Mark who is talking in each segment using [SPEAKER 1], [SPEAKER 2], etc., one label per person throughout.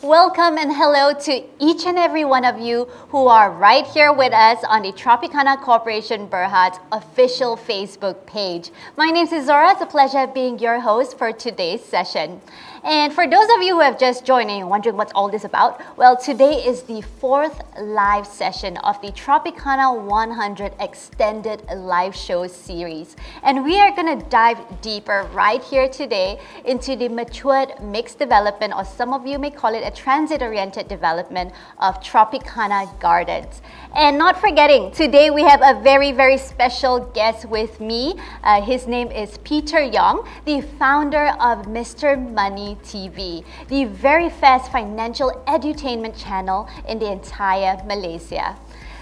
[SPEAKER 1] Welcome and hello to each and every one of you who are right here with us on the Tropicana Corporation Berhad's official Facebook page. My name is Ixora. It's a pleasure being your host for today's session. And for those of you who have just joined and you're wondering what's all this about, well, today is the 4th live session of the Tropicana 100 Extended Live Show series. And we are going to dive deeper right here today into the matured mixed development, or some of you may call it a transit-oriented development of Tropicana Gardens. And not forgetting, today we have a very, very special guest with me. His name is Peter Yong, the founder of Mr. Money TV, the very fast financial edutainment channel in the entire Malaysia.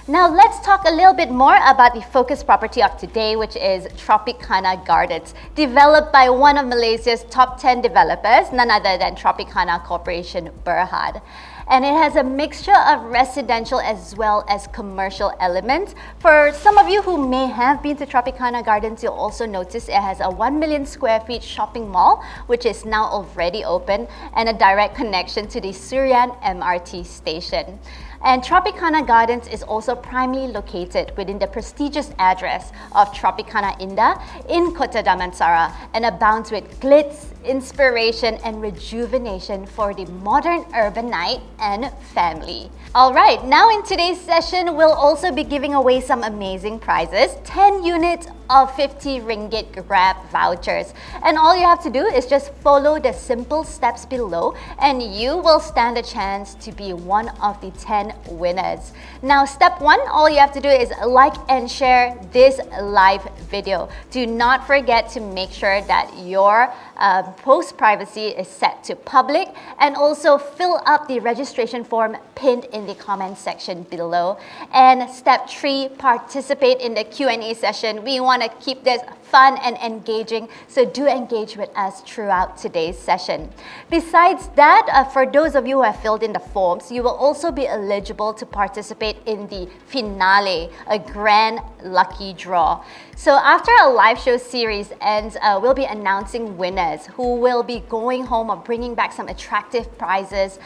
[SPEAKER 1] Now let's talk a little bit more about the focus property of today, which is Tropicana Gardens, developed by one of Malaysia's top 10 developers, none other than Tropicana Corporation Berhad. And it has a mixture of residential as well as commercial elements. For some of you who may have been to Tropicana Gardens, you'll also notice it has a 1 million square feet shopping mall, which is now already open, and a direct connection to the Surian MRT station. And Tropicana Gardens is also primarily located within the prestigious address of Tropicana Indah in Kota Damansara, and abounds with glitz, inspiration, and rejuvenation for the modern urbanite and family. Alright, now in today's session, we'll also be giving away some amazing prizes, 10 units of 50 ringgit Grab vouchers. And all you have to do is just follow the simple steps below and you will stand a chance to be one of the 10 winners. Now, step 1, all you have to do is like and share this live video. Do not forget to make sure that your post privacy is set to public, and also fill up the registration form pinned in the comment section below. And step 3, participate in the Q&A session. We want to keep this fun and engaging, so do engage with us throughout today's session. Besides that, for those of you who have filled in the forms, you will also be eligible to participate in the finale, a grand lucky draw. So after our live show series ends, we'll be announcing winners who will be going home or bringing back some attractive prizes,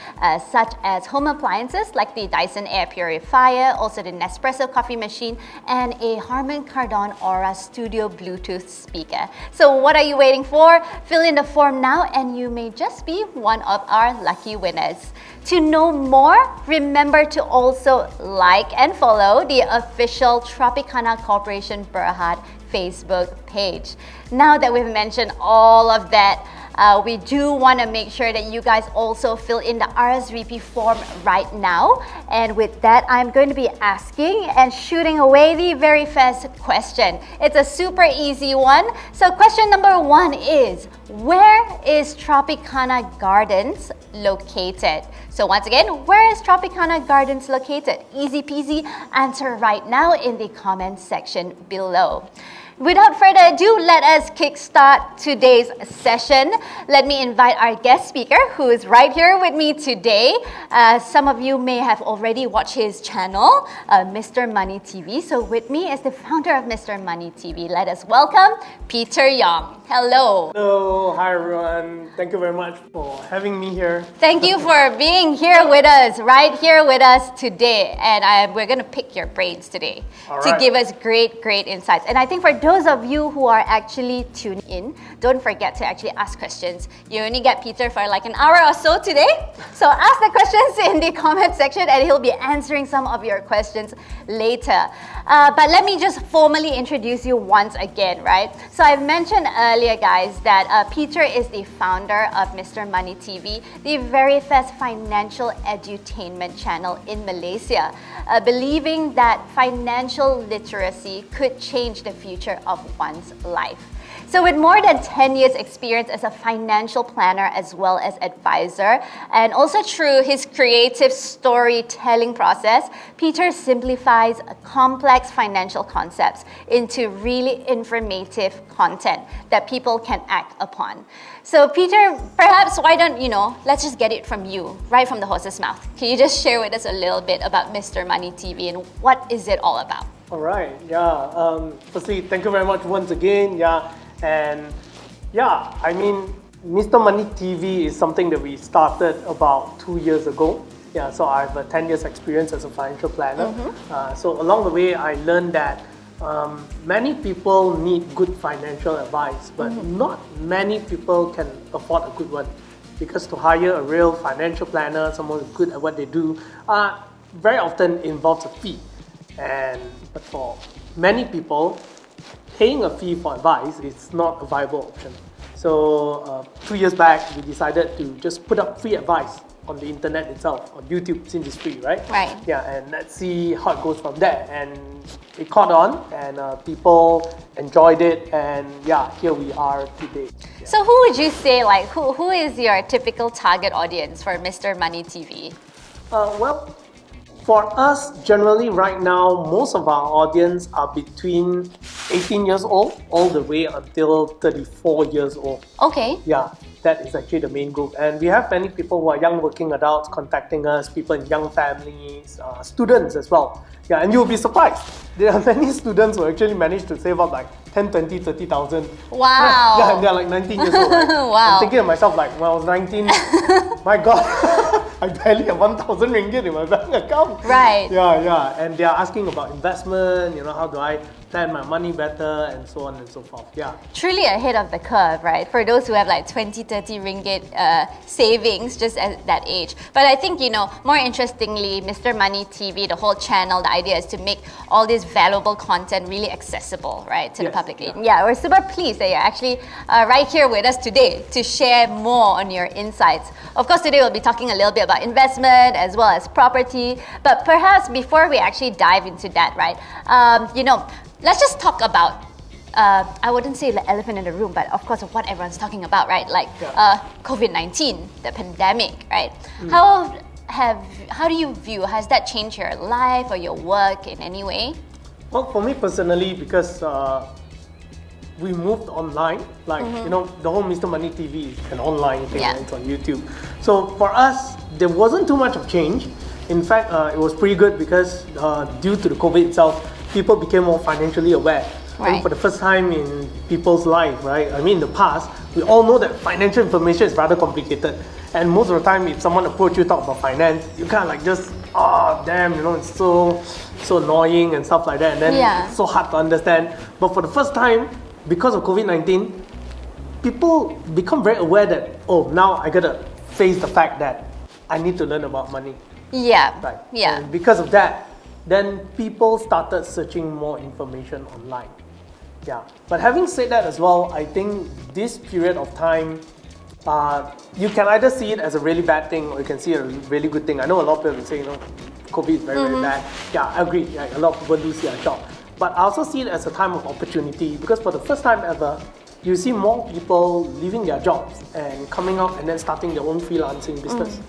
[SPEAKER 1] such as home appliances like the Dyson Air Purifier, also the Nespresso coffee machine, and a Harman Kardon Aura Studio Bluetooth speaker. So what are you waiting for? Fill in the form now and you may just be one of our lucky winners. To know more, remember to also like and follow the official Tropicana Corporation Berhad Facebook page. Now that we've mentioned all of that, we do want to make sure that you guys also fill in the RSVP form right now. And with that, I'm going to be asking and shooting away the very first question. It's a super easy one. So question number 1 is, where is Tropicana Gardens located? So once again, where is Tropicana Gardens located? Easy peasy, answer right now in the comment section below. Without further ado, let us kickstart today's session. Let me invite our guest speaker, who is right here with me today. Some of you may have already watched his channel, Mr. Money TV. So with me is the founder of Mr. Money TV. Let us welcome Peter Yong. Hello.
[SPEAKER 2] Hello, hi everyone. Thank you very much for having me here.
[SPEAKER 1] Thank you for being here with us, right here with us today. And we're going to pick your brains today to give us great, great insights. And I think for those of you who are actually tuning in, don't forget to actually ask questions. You only get Peter for like an hour or so today. So ask the questions in the comment section and he'll be answering some of your questions later. But let me just formally introduce you once again, right? So I've mentioned earlier, guys, that Peter is the founder of Mr. Money TV, the very first financial edutainment channel in Malaysia, believing that financial literacy could change the future of one's life. So with more than 10 years experience as a financial planner as well as advisor, and also through his creative storytelling process, Peter simplifies complex financial concepts into really informative content that people can act upon. So Peter, perhaps why don't, let's just get it from you, right from the horse's mouth. Can you just share with us a little bit about Mr. Money TV and what is it all about?
[SPEAKER 2] All right, yeah. Firstly, thank you very much once again. Yeah, and yeah, I mean, Mr. Money TV is something that we started about 2 years ago. Yeah, so I have a 10 years experience as a financial planner. So along the way, I learned that many people need good financial advice, but not many people can afford a good one. Because to hire a real financial planner, someone who's good at what they do, very often involves a fee. But for many people, paying a fee for advice is not a viable option. So 2 years back, we decided to just put up free advice on the internet itself, on YouTube, since it's free, right?
[SPEAKER 1] Right.
[SPEAKER 2] Yeah, and let's see how it goes from there. And it caught on, and people enjoyed it, and yeah, here we are today. Yeah.
[SPEAKER 1] So who would you say, like, who is your typical target audience for Mr. Money TV?
[SPEAKER 2] Well, for us, generally right now, most of our audience are between 18 years old all the way until 34 years old.
[SPEAKER 1] Okay.
[SPEAKER 2] Yeah, that is actually the main group. And we have many people who are young working adults contacting us, people in young families, students as well. Yeah, and you'll be surprised. There are many students who actually managed to save up like 10, 20, 30,000.
[SPEAKER 1] Wow.
[SPEAKER 2] Yeah, and they're like 19 years old. Right?
[SPEAKER 1] Wow.
[SPEAKER 2] I'm thinking to myself, like, when I was 19, my God, I barely have 1,000 ringgit in my bank account.
[SPEAKER 1] Right.
[SPEAKER 2] Yeah. And they're asking about investment, how do I plan my money better, and so on and so forth. Yeah.
[SPEAKER 1] Truly ahead of the curve, right? For those who have like 20, 30 ringgit savings just at that age. But I think, more interestingly, Mr. Money TV, the whole channel, the idea is to make all this valuable content really accessible, right, to the public. Yeah, we're super pleased that you're actually right here with us today to share more on your insights. Of course, today we'll be talking a little bit about investment as well as property. But perhaps before we actually dive into that, right, let's just talk about, I wouldn't say the elephant in the room, but of course what everyone's talking about, right? Like COVID-19, the pandemic, right? How do you view, has that changed your life or your work in any way?
[SPEAKER 2] Well, for me personally, because we moved online, like, the whole Mr. Money TV is an online thing, it's on YouTube. So for us, there wasn't too much of change. In fact, it was pretty good because due to the COVID itself, people became more financially aware.
[SPEAKER 1] Right.
[SPEAKER 2] I mean, for the first time in people's life, right? I mean, in the past, we all know that financial information is rather complicated. And most of the time, if someone approaches you talk about finance, you kind of like just, damn, it's so annoying and stuff like that. And then it's so hard to understand. But for the first time, because of COVID-19, people become very aware that, now I gotta face the fact that I need to learn about money.
[SPEAKER 1] Yeah.
[SPEAKER 2] Right.
[SPEAKER 1] Yeah.
[SPEAKER 2] And because of that, then people started searching more information online. Yeah. But having said that as well, I think this period of time, you can either see it as a really bad thing or you can see it as a really good thing. I know a lot of people will say, COVID is very, very bad. Yeah, I agree. Yeah, a lot of people lose their job. But I also see it as a time of opportunity because for the first time ever, you see more people leaving their jobs and coming out and then starting their own freelancing business.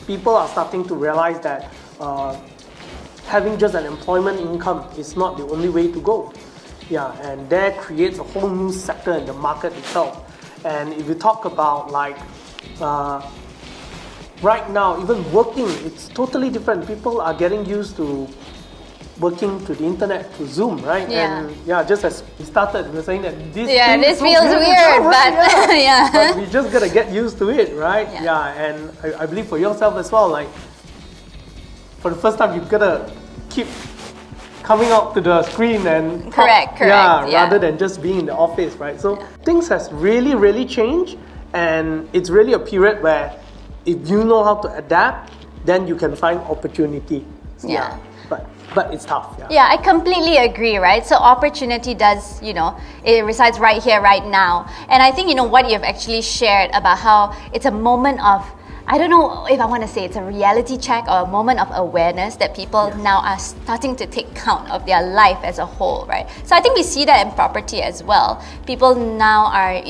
[SPEAKER 2] People are starting to realize that having just an employment income is not the only way to go. Yeah, and that creates a whole new sector in the market itself. And if you talk about like right now, even working, it's totally different. People are getting used to working through the internet, through Zoom, right?
[SPEAKER 1] Yeah.
[SPEAKER 2] And just as we started, we were saying that
[SPEAKER 1] this feels weird, but
[SPEAKER 2] but we just gotta get used to it, right? Yeah, and I believe for yourself as well, like for the first time, you've gotta keep coming out to the screen and
[SPEAKER 1] correct.
[SPEAKER 2] Rather than just being in the office, right? So things has really, really changed, and it's really a period where if you know how to adapt, then you can find opportunity.
[SPEAKER 1] Yeah.
[SPEAKER 2] But it's tough.
[SPEAKER 1] Yeah, I completely agree, right? So opportunity does, it resides right here, right now. And I think, what you've actually shared about how it's a moment of, I don't know if I want to say it's a reality check or a moment of awareness that people now are starting to take count of their life as a whole, right? So I think we see that in property as well. People now are,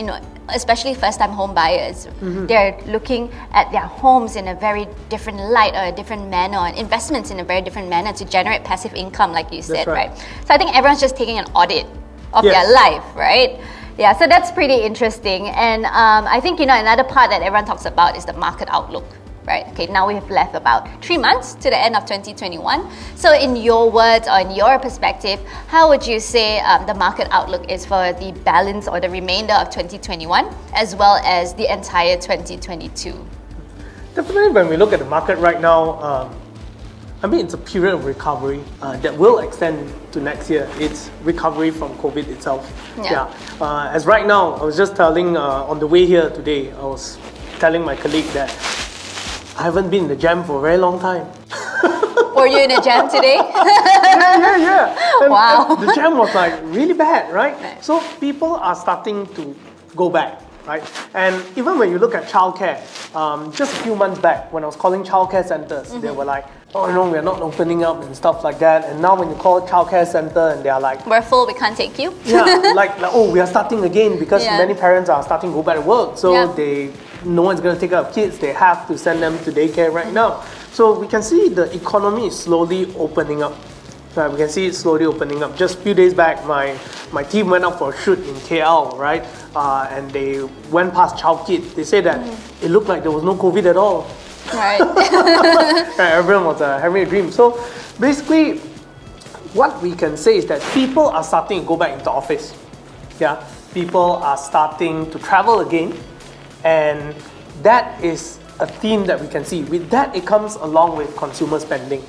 [SPEAKER 1] especially first-time home buyers, they're looking at their homes in a very different light or a different manner, and investments in a very different manner to generate passive income, like you said, right? So I think everyone's just taking an audit of their life, right? Yeah, so that's pretty interesting. And I think, another part that everyone talks about is the market outlook. right? Okay, now we have left about 3 months to the end of 2021. So in your words or in your perspective, how would you say the market outlook is for the balance or the remainder of 2021 as well as the entire 2022?
[SPEAKER 2] Definitely, when we look at the market right now, it's a period of recovery that will extend to next year. It's recovery from COVID itself. As right now, I was just telling on the way here today, I was telling my colleague that I haven't been in the jam for a very long time.
[SPEAKER 1] Were you in a jam today?
[SPEAKER 2] Yeah. And,
[SPEAKER 1] wow.
[SPEAKER 2] and the jam was like really bad, right? So people are starting to go back, right? And even when you look at childcare, just a few months back, when I was calling childcare centers, they were like, oh no, we're not opening up and stuff like that. And now when you call childcare center and they're like,
[SPEAKER 1] we're full, we can't take you.
[SPEAKER 2] like oh, we are starting again because many parents are starting to go back to work. So no one's going to take care of kids. They have to send them to daycare right now. So we can see the economy is slowly opening up. Right, we can see it slowly opening up. Just a few days back, my team went out for a shoot in KL, right? And they went past Chowkit. They said that it looked like there was no COVID at all.
[SPEAKER 1] Right.
[SPEAKER 2] Everyone was having a dream. So basically, what we can say is that people are starting to go back into office. Yeah, people are starting to travel again, and that is a theme that we can see. With that, it comes along with consumer spending.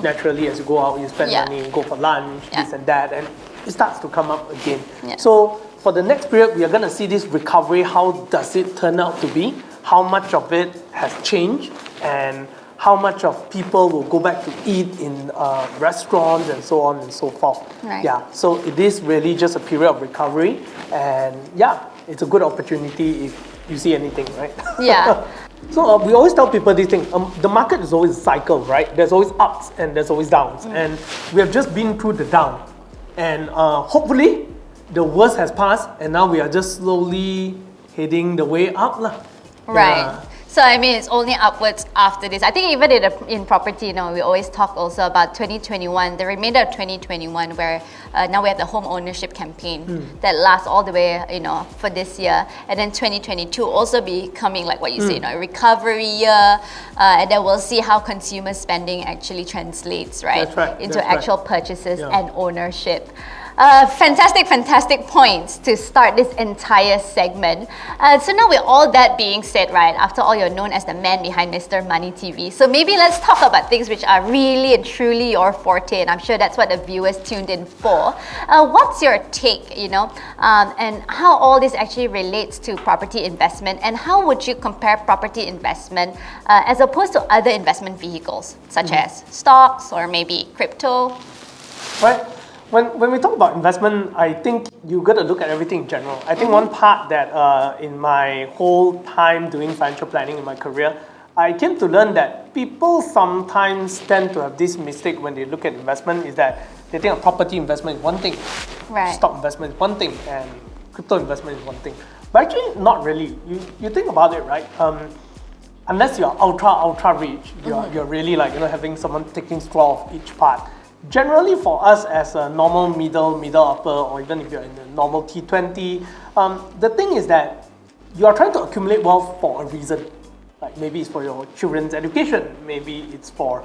[SPEAKER 2] Naturally, as you go out, you spend money, go for lunch, this and that, and it starts to come up again. So for the next period, we are going to see this recovery. How does it turn out to be? How much of it has changed, and how much of people will go back to eat in restaurants and so on and so forth.
[SPEAKER 1] Right.
[SPEAKER 2] So it is really just a period of recovery, and it's a good opportunity if you see anything, right? So we always tell people this thing, the market is always a cycle, right? There's always ups and there's always downs, and we have just been through the down, and hopefully the worst has passed, and now we are just slowly heading the way up lah.
[SPEAKER 1] Right. So it's only upwards after this. I think even in property, we always talk also about 2021, the remainder of 2021, where now we have the home ownership campaign that lasts all the way, for this year. And then 2022 also becoming like what you say, a recovery year. And then we'll see how consumer spending actually translates, right?
[SPEAKER 2] That's right.
[SPEAKER 1] Into actual purchases and ownership. Fantastic points to start this entire segment. So now with all that being said, right, after all, you're known as the man behind Mr. Money TV. So maybe let's talk about things which are really and truly your forte, and I'm sure that's what the viewers tuned in for. What's your take, and how all this actually relates to property investment, and how would you compare property investment as opposed to other investment vehicles, such as stocks or maybe crypto?
[SPEAKER 2] Right. When we talk about investment, I think you got to look at everything in general. I think one part that in my whole time doing financial planning in my career, I came to learn that people sometimes tend to have this mistake when they look at investment, is that they think a property investment is one thing, stock investment is one thing, and crypto investment is one thing. But actually, not really. You think about it, right? Unless you're ultra rich, you're really like having someone taking straw of each part. Generally, for us as a normal middle upper, or even if you're in the normal T20, the thing is that you are trying to accumulate wealth for a reason. Like maybe it's for your children's education, maybe it's for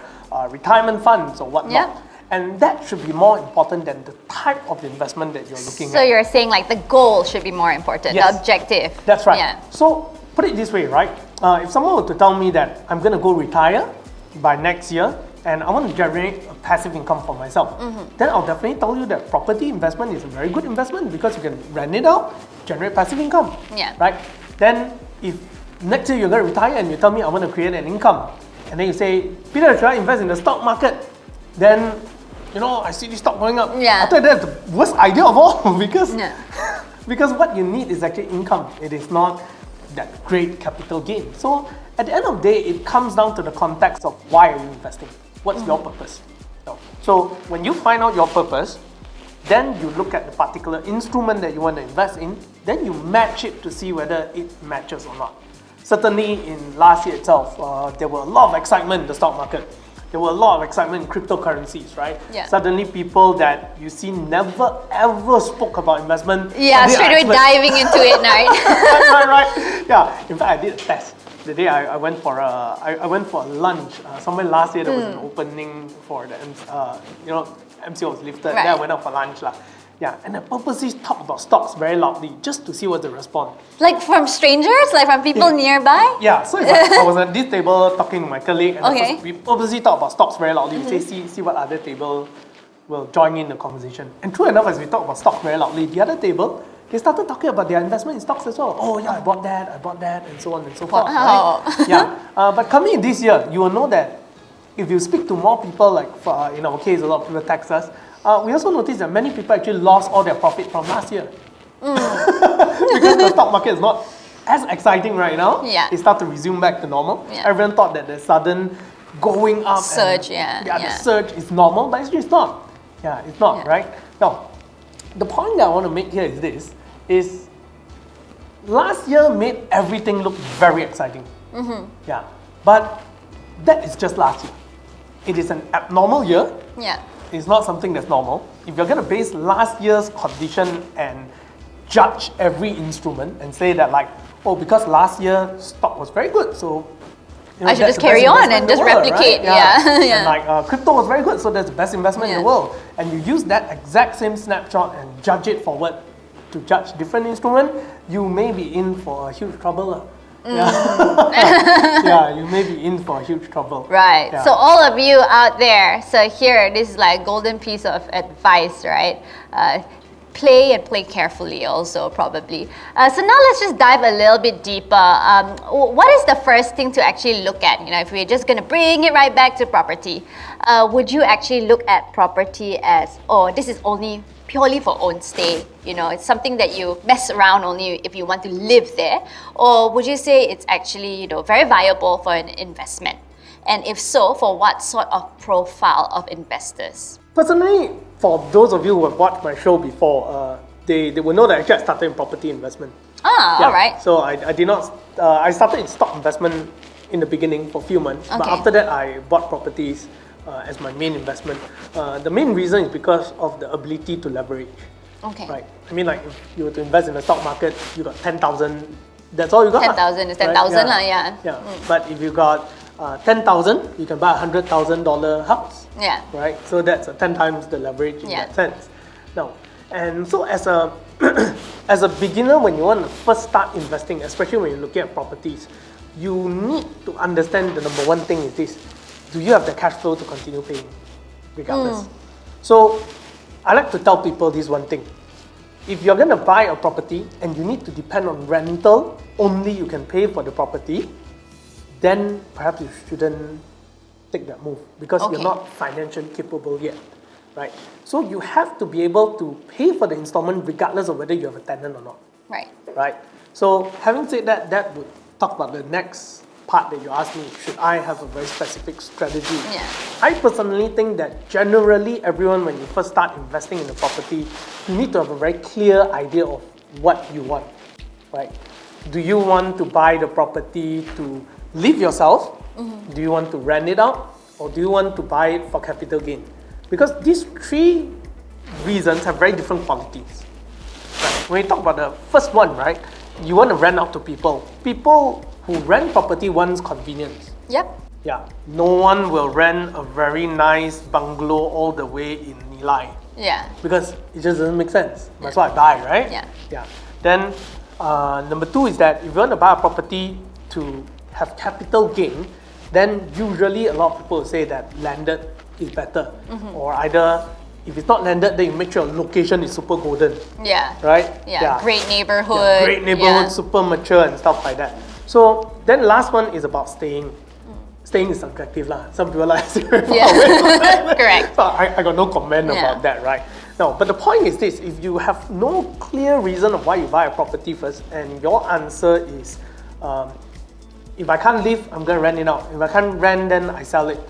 [SPEAKER 2] retirement funds or whatnot. And that should be more important than the type of investment that you're looking at.
[SPEAKER 1] So you're saying like the goal should be more important, the objective.
[SPEAKER 2] That's right. So put it this way, right? If someone were to tell me that I'm going to go retire by next year, and I want to generate a passive income for myself, then I'll definitely tell you that property investment is a very good investment because you can rent it out, generate passive income. Right? Then if next year you're going to retire and you tell me I want to create an income, and then you say, Peter, should I invest in the stock market? Then, I see the stock going up. I thought that's the worst idea of all because what you need is actually income. It is not that great capital gain. So at the end of the day, it comes down to the context of why are you investing? What's your purpose? So when you find out your purpose, then you look at the particular instrument that you want to invest in, then you match it to see whether it matches or not. Certainly in last year itself, there were a lot of excitement in the stock market. there were a lot of excitement in cryptocurrencies, right?
[SPEAKER 1] Yeah.
[SPEAKER 2] Suddenly people that you see never ever spoke about investment.
[SPEAKER 1] Yeah,
[SPEAKER 2] they are
[SPEAKER 1] straight away
[SPEAKER 2] experts.
[SPEAKER 1] diving into it, right?
[SPEAKER 2] right. Yeah. In fact, I did a test. The day I went for a lunch somewhere last year. There was an opening for the Emcee was lifted.
[SPEAKER 1] Right.
[SPEAKER 2] Then I went out for lunch lah. Yeah, and I purposely talked about stocks very loudly just to see what they respond.
[SPEAKER 1] Like from strangers, like from people nearby.
[SPEAKER 2] Yeah, so it's like I was at this table talking to my colleague, and
[SPEAKER 1] Okay.
[SPEAKER 2] we purposely talk about stocks very loudly. We say, see what other table will join in the conversation. And true enough, as we talk about stocks very loudly, the other table, they started talking about their investment in stocks as well. Oh yeah, I bought that, and so on and so forth.
[SPEAKER 1] Wow.
[SPEAKER 2] Right? Yeah, but coming in this year, you will know that if you speak to more people, like in our case, a lot of people text us, we also noticed that many people actually lost all their profit from last year. Because the stock market is not as exciting right now.
[SPEAKER 1] Yeah.
[SPEAKER 2] It started to resume back to normal.
[SPEAKER 1] Yeah.
[SPEAKER 2] Everyone thought that the sudden going up
[SPEAKER 1] Surge,
[SPEAKER 2] and,
[SPEAKER 1] yeah.
[SPEAKER 2] the surge is normal, but actually it's not. Yeah, it's not,
[SPEAKER 1] Yeah.
[SPEAKER 2] right? Now, the point that I want to make here is this, is last year made everything look very exciting. Yeah, but that is just last year. It is an abnormal year.
[SPEAKER 1] Yeah.
[SPEAKER 2] It's not something that's normal. If you're going to base last year's condition and judge every instrument and say that like, oh, because last year stock was very good, so
[SPEAKER 1] I should
[SPEAKER 2] that's
[SPEAKER 1] just
[SPEAKER 2] the
[SPEAKER 1] carry
[SPEAKER 2] best
[SPEAKER 1] on
[SPEAKER 2] investment
[SPEAKER 1] and
[SPEAKER 2] in the
[SPEAKER 1] just
[SPEAKER 2] world,
[SPEAKER 1] replicate.
[SPEAKER 2] right?
[SPEAKER 1] Yeah. Yeah.
[SPEAKER 2] And like crypto was very good, so that's the best investment in the
[SPEAKER 1] Yeah.
[SPEAKER 2] world. And you use that exact same snapshot and judge it forward to judge different instrument, you may be in for a huge trouble. Yeah. Yeah, you may be in for a huge trouble.
[SPEAKER 1] Right.
[SPEAKER 2] Yeah.
[SPEAKER 1] So all of you out there, so here, this is like golden piece of advice, right? Play and play carefully also, probably. So now let's just dive a little bit deeper. What is the first thing to actually look at? You know, if we're just going to bring it right back to property, would you actually look at property as, oh, this is only purely for own stay? You know, it's something that you mess around only if you want to live there? Or would you say it's actually, you know, very viable for an investment? And if so, for what sort of profile of investors?
[SPEAKER 2] Personally, for those of you who have watched my show before, they will know that actually I started in property investment.
[SPEAKER 1] Ah,
[SPEAKER 2] Yeah.
[SPEAKER 1] all right.
[SPEAKER 2] So I did not, I started in stock investment in the beginning for a few months, but
[SPEAKER 1] Okay.
[SPEAKER 2] after that I bought properties as my main investment. The main reason is because of the ability to leverage.
[SPEAKER 1] Okay.
[SPEAKER 2] Right. I mean, like if you were to invest in the stock market, you got 10,000. That's all you got.
[SPEAKER 1] 10,000 is 10,000 lah, yeah.
[SPEAKER 2] Yeah. But if you got 10,000, you can buy a $100,000 house.
[SPEAKER 1] Yeah.
[SPEAKER 2] Right. So that's 10 times the leverage in
[SPEAKER 1] Yeah.
[SPEAKER 2] that sense. Now, and so as a as a beginner, when you want to first start investing, especially when you're looking at properties, you need to understand the number one thing is this: do you have the cash flow to continue paying, regardless? So I like to tell people this one thing. If you're going to buy a property and you need to depend on rental, only you can pay for the property, then perhaps you shouldn't take that move because
[SPEAKER 1] Okay.
[SPEAKER 2] you're not financially capable yet, right? So you have to be able to pay for the installment regardless of whether you have a tenant or not,
[SPEAKER 1] Right.
[SPEAKER 2] right? So having said that, that would talk about the next part that you asked me, should I have a very specific strategy?
[SPEAKER 1] Yeah.
[SPEAKER 2] I personally think that generally everyone, when you first start investing in a property, you need to have a very clear idea of what you want, right? Do you want to buy the property to live yourself? Do you want to rent it out? Or do you want to buy it for capital gain? Because these three reasons have very different qualities. Right? When you talk about the first one, right, you want to rent out to people. People who rent property wants convenience.
[SPEAKER 1] Yep.
[SPEAKER 2] Yeah, no one will rent a very nice bungalow all the way in Nilai
[SPEAKER 1] Yeah.
[SPEAKER 2] because it just doesn't make sense. That's why I buy, right?
[SPEAKER 1] Yeah.
[SPEAKER 2] Yeah. Then number two is that if you want to buy a property to have capital gain, then usually a lot of people say that landed is better, or either if it's not landed, then you make sure your location is super golden,
[SPEAKER 1] Yeah.
[SPEAKER 2] right?
[SPEAKER 1] Yeah. Great neighborhood.
[SPEAKER 2] Yeah, great neighborhood,
[SPEAKER 1] Yeah.
[SPEAKER 2] super mature and stuff like that. So then last one is about staying. Staying is subjective lah. Some people like
[SPEAKER 1] Yeah. Correct.
[SPEAKER 2] So I got no comment
[SPEAKER 1] Yeah.
[SPEAKER 2] about that, right? No, but the point is this: if you have no clear reason of why you buy a property first, and your answer is, if I can't live, I'm gonna rent it out. If I can't rent, then I sell it.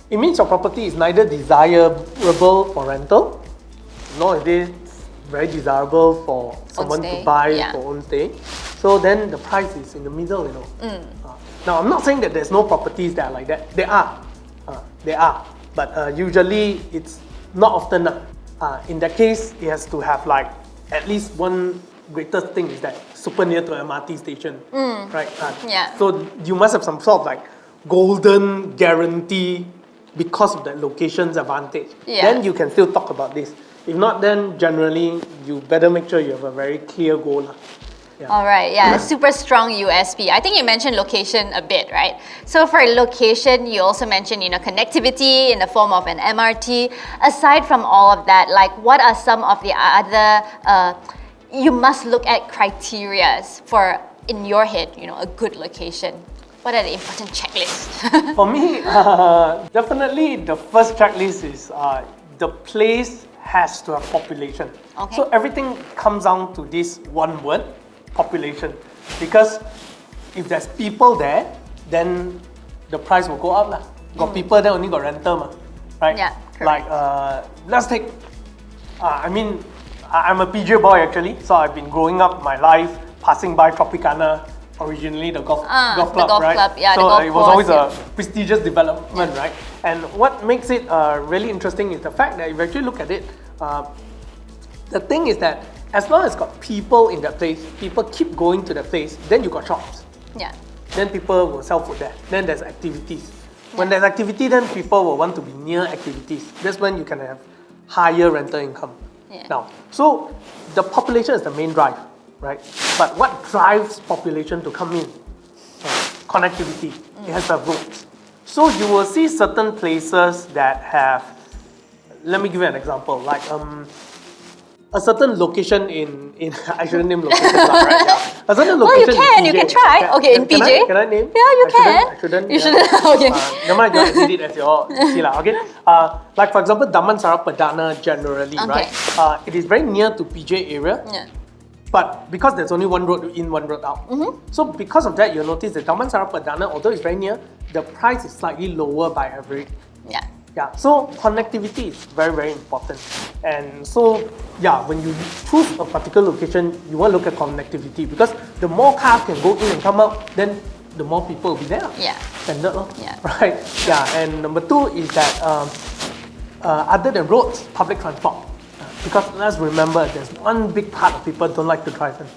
[SPEAKER 2] It means your property is neither desirable for rental, nor is it very desirable for someone to
[SPEAKER 1] stay,
[SPEAKER 2] buy
[SPEAKER 1] yeah.
[SPEAKER 2] for own stay. So then the price is in the middle, you know. Now I'm not saying that there's no properties that are like that. There are. There are, but usually it's not often. In that case, it has to have like at least one greatest thing is that super near to MRT station, right? So you must have some sort of like golden guarantee because of that location's advantage. Then you can still talk about this. If not, then generally you better make sure you have a very clear goal.
[SPEAKER 1] All right, super strong USP. I think you mentioned location a bit, right? So for location, you also mentioned, connectivity in the form of an MRT. Aside from all of that, like what are some of the other, you must look at criterias for, in your head, a good location? What are the important checklists?
[SPEAKER 2] For me, definitely the first checklist is the place has to have population.
[SPEAKER 1] Okay.
[SPEAKER 2] So everything comes down to this one word, population. Because if there's people there, then the price will go up. Got people there, only got rental, right?
[SPEAKER 1] Yeah,
[SPEAKER 2] correct. Like, let's take, I'm a PJ boy actually, so I've been growing up my life passing by Tropicana, originally the golf club, right? So it was always a prestigious development, right? And what makes it really interesting is the fact that if you actually look at it, the thing is that as long as it's got people in that place, people keep going to that place, then you got shops.
[SPEAKER 1] Yeah.
[SPEAKER 2] Then people will sell food there. Then there's activities. When there's activity, then people will want to be near activities. That's when you can have higher rental income. Now, so the population is the main drive, right? But what drives population to come in? Connectivity. It has the roads. So you will see certain places that have, let me give you an example, like a certain location in I shouldn't name locations, right? A certain location.
[SPEAKER 1] Well, you can try. Okay, in PJ.
[SPEAKER 2] Can I name?
[SPEAKER 1] Yeah, you can.
[SPEAKER 2] I shouldn't.
[SPEAKER 1] You shouldn't. Okay.
[SPEAKER 2] Never mind, I did it as your see lah. Okay. Like for example, Damansara Perdana generally, right? It is very near to PJ area.
[SPEAKER 1] Yeah.
[SPEAKER 2] But because there's only one road in, one road out. So because of that, you'll notice that Damansara Perdana, although it's very near, the price is slightly lower by average. Yeah, so connectivity is very, very important. And so, when you choose a particular location, you want to look at connectivity because the more cars can go in and come out, then the more people will be there. Standard, right? And number two is that other than roads, public transport. Because let's remember, there's one big part of people don't like to drive in.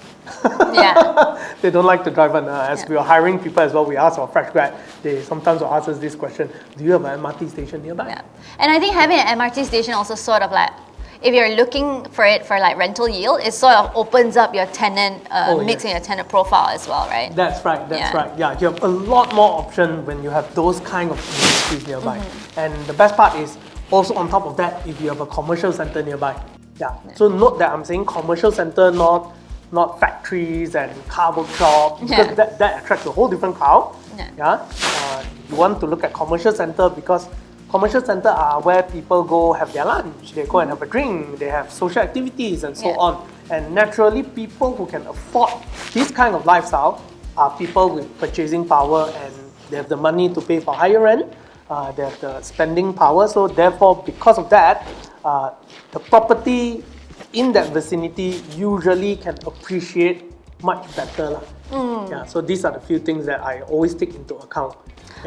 [SPEAKER 2] They don't like to drive in. As we are hiring people as well, we ask our fresh grad, they sometimes will ask us this question, do you have an MRT station nearby?
[SPEAKER 1] And I think having an MRT station also sort of like, if you're looking for it for like rental yield, it sort of opens up your tenant mix and your tenant profile as well, right?
[SPEAKER 2] That's right, right. Yeah, you have a lot more option when you have those kind of industries nearby. And the best part is, also on top of that, if you have a commercial center nearby. So note that I'm saying commercial center, not factories and car workshop, because that attracts a whole different crowd. You want to look at commercial center because commercial center are where people go have their lunch, they go and have a drink, they have social activities and so on. And naturally, people who can afford this kind of lifestyle are people with purchasing power and they have the money to pay for higher rent, they have the spending power. So therefore, because of that, the property in that vicinity usually can appreciate much better. So these are the few things that I always take into account.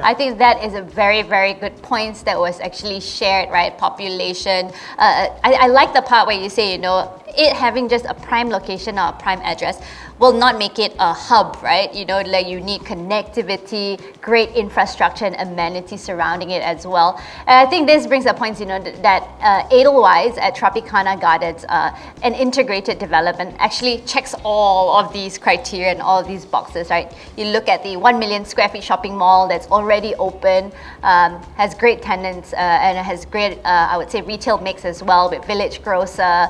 [SPEAKER 1] I think that is a very, very good point that was actually shared, right? Population. I like the part where you say, it having just a prime location or a prime address will not make it a hub, right? Like you need connectivity, great infrastructure and amenities surrounding it as well. And I think this brings up points, that Edelweiss at Tropicana Gardens, an integrated development, actually checks all of these criteria and all of these boxes, right? You look at the 1 million square feet shopping mall that's already open, has great tenants and has great, I would say, retail mix as well with Village Grocer,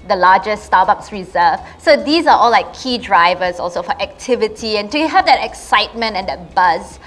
[SPEAKER 1] the largest Starbucks reserve. So these are all like key drivers also for activity and to have that excitement and that buzz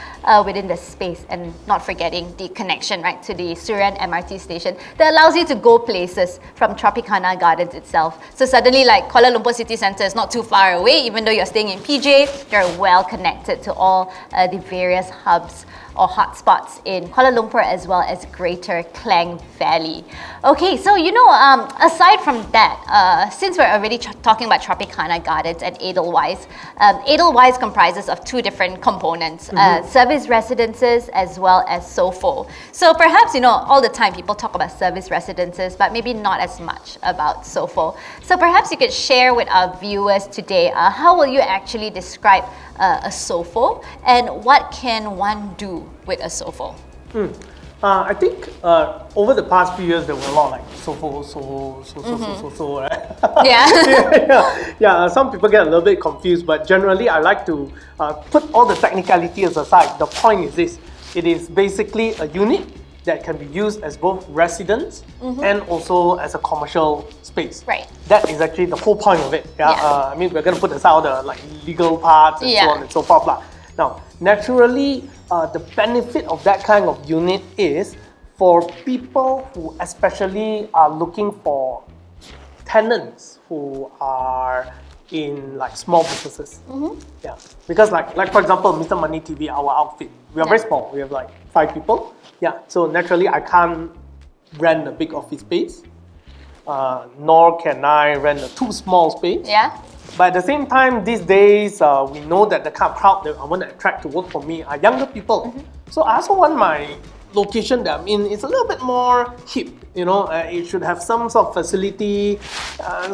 [SPEAKER 1] within the space, and not forgetting the connection, right, to the Suran MRT station that allows you to go places from Tropicana Gardens itself. So suddenly, like Kuala Lumpur City Centre is not too far away, even though you're staying in PJ, you're well connected to all the various hubs or hotspots in Kuala Lumpur as well as Greater Klang Valley. Okay, so aside from that, since we're already talking about Tropicana Gardens and Edelweiss, Edelweiss comprises of two different components, service residences as well as SOFO. So perhaps, all the time people talk about service residences, but maybe not as much about SOFO. So perhaps you could share with our viewers today, how will you actually describe a SOFO, and what can one do with a SOFO?
[SPEAKER 2] I think over the past few years there were a lot like SOFO, right?
[SPEAKER 1] Yeah.
[SPEAKER 2] Some people get a little bit confused, but generally I like to put all the technicalities aside. The point is this: it is basically a unit that can be used as both residence and also as a commercial space.
[SPEAKER 1] Right.
[SPEAKER 2] That is actually the whole point of it. I mean, we're going to put aside all the legal parts and so on and so forth. Now, naturally, the benefit of that kind of unit is for people who especially are looking for tenants who are in small businesses. Yeah, because like for example, Mr. Money TV, our outfit, we are very small. We have 5 people. Yeah, so naturally I can't rent a big office space, nor can I rent a too small space.
[SPEAKER 1] Yeah.
[SPEAKER 2] But at the same time, these days, we know that the kind of crowd that I want to attract to work for me are younger people. So I also want my location that I'm in is a little bit more hip. It should have some sort of facility,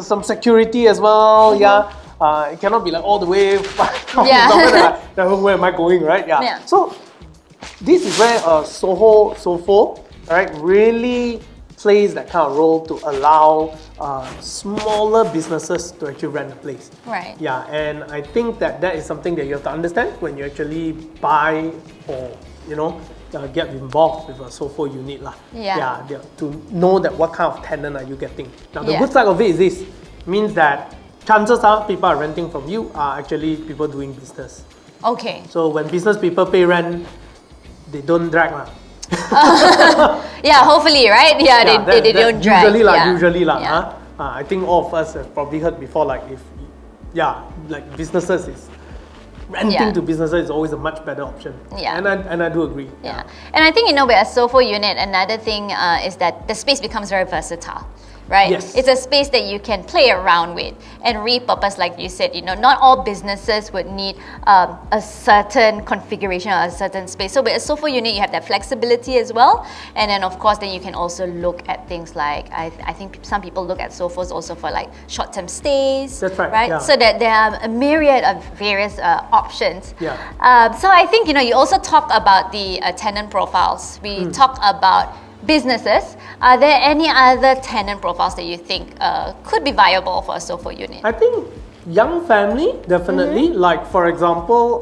[SPEAKER 2] some security as well. It cannot be all the way where am I going, right? Yeah. So this is where SOFO, right, really plays that kind of role to allow smaller businesses to actually rent a place.
[SPEAKER 1] Right.
[SPEAKER 2] Yeah, and I think that is something that you have to understand when you actually buy or get involved with a SOFO unit to know that what kind of tenant are you getting. Now the good side of it is this: means that chances are people are renting from you are actually people doing business.
[SPEAKER 1] Okay.
[SPEAKER 2] So when business people pay rent, they don't drag
[SPEAKER 1] hopefully, right? They don't drag.
[SPEAKER 2] Usually I think all of us have probably heard before, businesses is renting to businesses is always a much better option. Yeah. And I do agree.
[SPEAKER 1] Yeah. And I think, with a SOFO unit, another thing is that the space becomes very versatile. Right?
[SPEAKER 2] Yes.
[SPEAKER 1] It's a space that you can play around with and repurpose, like you said. Not all businesses would need a certain configuration or a certain space. So with a SOFO unit, you have that flexibility as well. And then, of course, then you can also look at things like, I think some people look at SOFOs also for short-term stays.
[SPEAKER 2] That's right. Yeah.
[SPEAKER 1] So that there are a myriad of various options.
[SPEAKER 2] Yeah.
[SPEAKER 1] So I think, you also talk about the tenant profiles. We talk about businesses. Are there any other tenant profiles that you think could be viable for a SOFO unit?
[SPEAKER 2] I think young family, definitely. Like for example,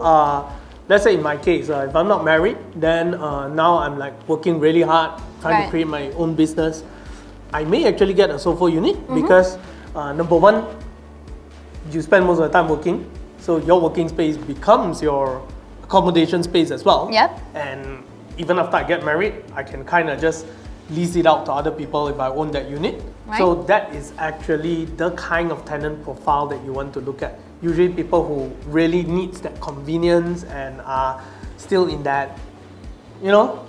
[SPEAKER 2] let's say in my case, if I'm not married, then now I'm working really hard, trying to create my own business. I may actually get a SOFO unit because number one, you spend most of the time working, so your working space becomes your accommodation space as well.
[SPEAKER 1] Yep.
[SPEAKER 2] And even after I get married, I can kind of just lease it out to other people if I own that unit.
[SPEAKER 1] Right.
[SPEAKER 2] So that is actually the kind of tenant profile that you want to look at. Usually people who really needs that convenience and are still in that, drive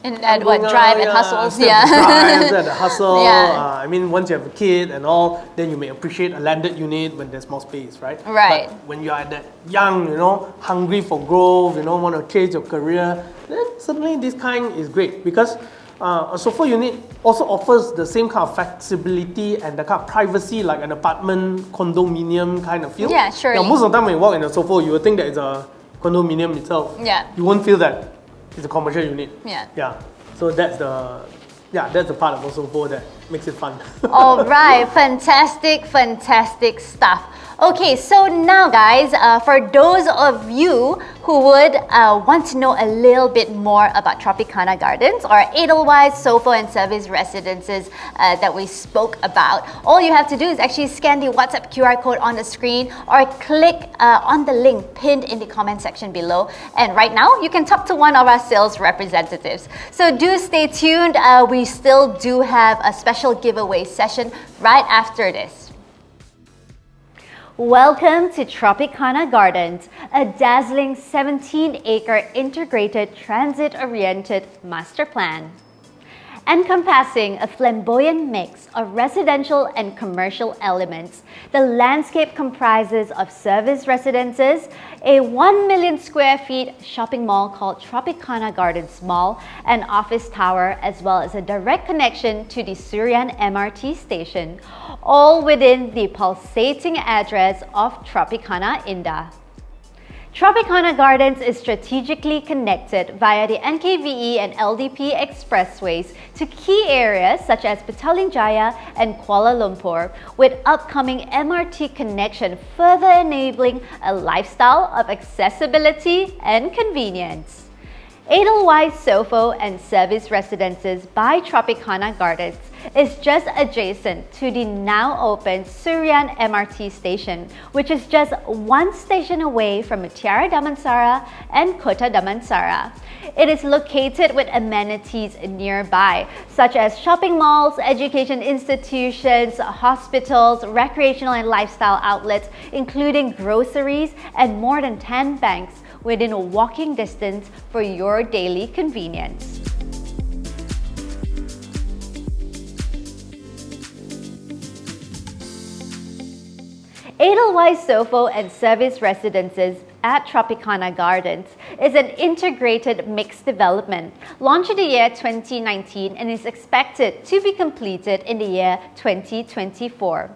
[SPEAKER 1] and hustles.
[SPEAKER 2] The hustle.
[SPEAKER 1] Yeah.
[SPEAKER 2] I mean, once you have a kid and all, then you may appreciate a landed unit when there's more space, right?
[SPEAKER 1] Right.
[SPEAKER 2] But when you are that young, hungry for growth, want to change your career, then certainly this kind is great because a SOFO unit also offers the same kind of flexibility and the kind of privacy like an apartment, condominium kind of feel.
[SPEAKER 1] Yeah, surely.
[SPEAKER 2] Now, most of the time when you walk in a SOFO, you will think that it's a condominium itself.
[SPEAKER 1] Yeah.
[SPEAKER 2] You won't feel that it's a commercial unit.
[SPEAKER 1] Yeah.
[SPEAKER 2] Yeah. So that's the part of a SOFO that makes it fun.
[SPEAKER 1] All right, fantastic stuff. Okay, so now guys, for those of you who would want to know a little bit more about Tropicana Gardens or Edelweiss, SOFO and service residences that we spoke about, all you have to do is actually scan the WhatsApp QR code on the screen or click on the link pinned in the comment section below. And right now, you can talk to one of our sales representatives. So do stay tuned. We still do have a special giveaway session right after this. Welcome to Tropicana Gardens, a dazzling 17-acre integrated transit-oriented master plan. Encompassing a flamboyant mix of residential and commercial elements, the landscape comprises of service residences, a 1 million square feet shopping mall called Tropicana Gardens Mall, an office tower, as well as a direct connection to the Ixora Ang MRT station, all within the pulsating address of Tropicana, Indah. Tropicana Gardens is strategically connected via the NKVE and LDP expressways to key areas such as Petaling Jaya and Kuala Lumpur, with upcoming MRT connection further enabling a lifestyle of accessibility and convenience. Edelweiss Sofo and Service Residences by Tropicana Gardens is just adjacent to the now open Ixora Ang MRT station, which is just one station away from Mutiara Damansara and Kota Damansara. It is located with amenities nearby, such as shopping malls, education institutions, hospitals, recreational and lifestyle outlets, including groceries, and more than 10 banks within a walking distance for your daily convenience. Edelweiss Sofo and Service Residences at Tropicana Gardens is an integrated mixed development launched in the year 2019 and is expected to be completed in the year 2024.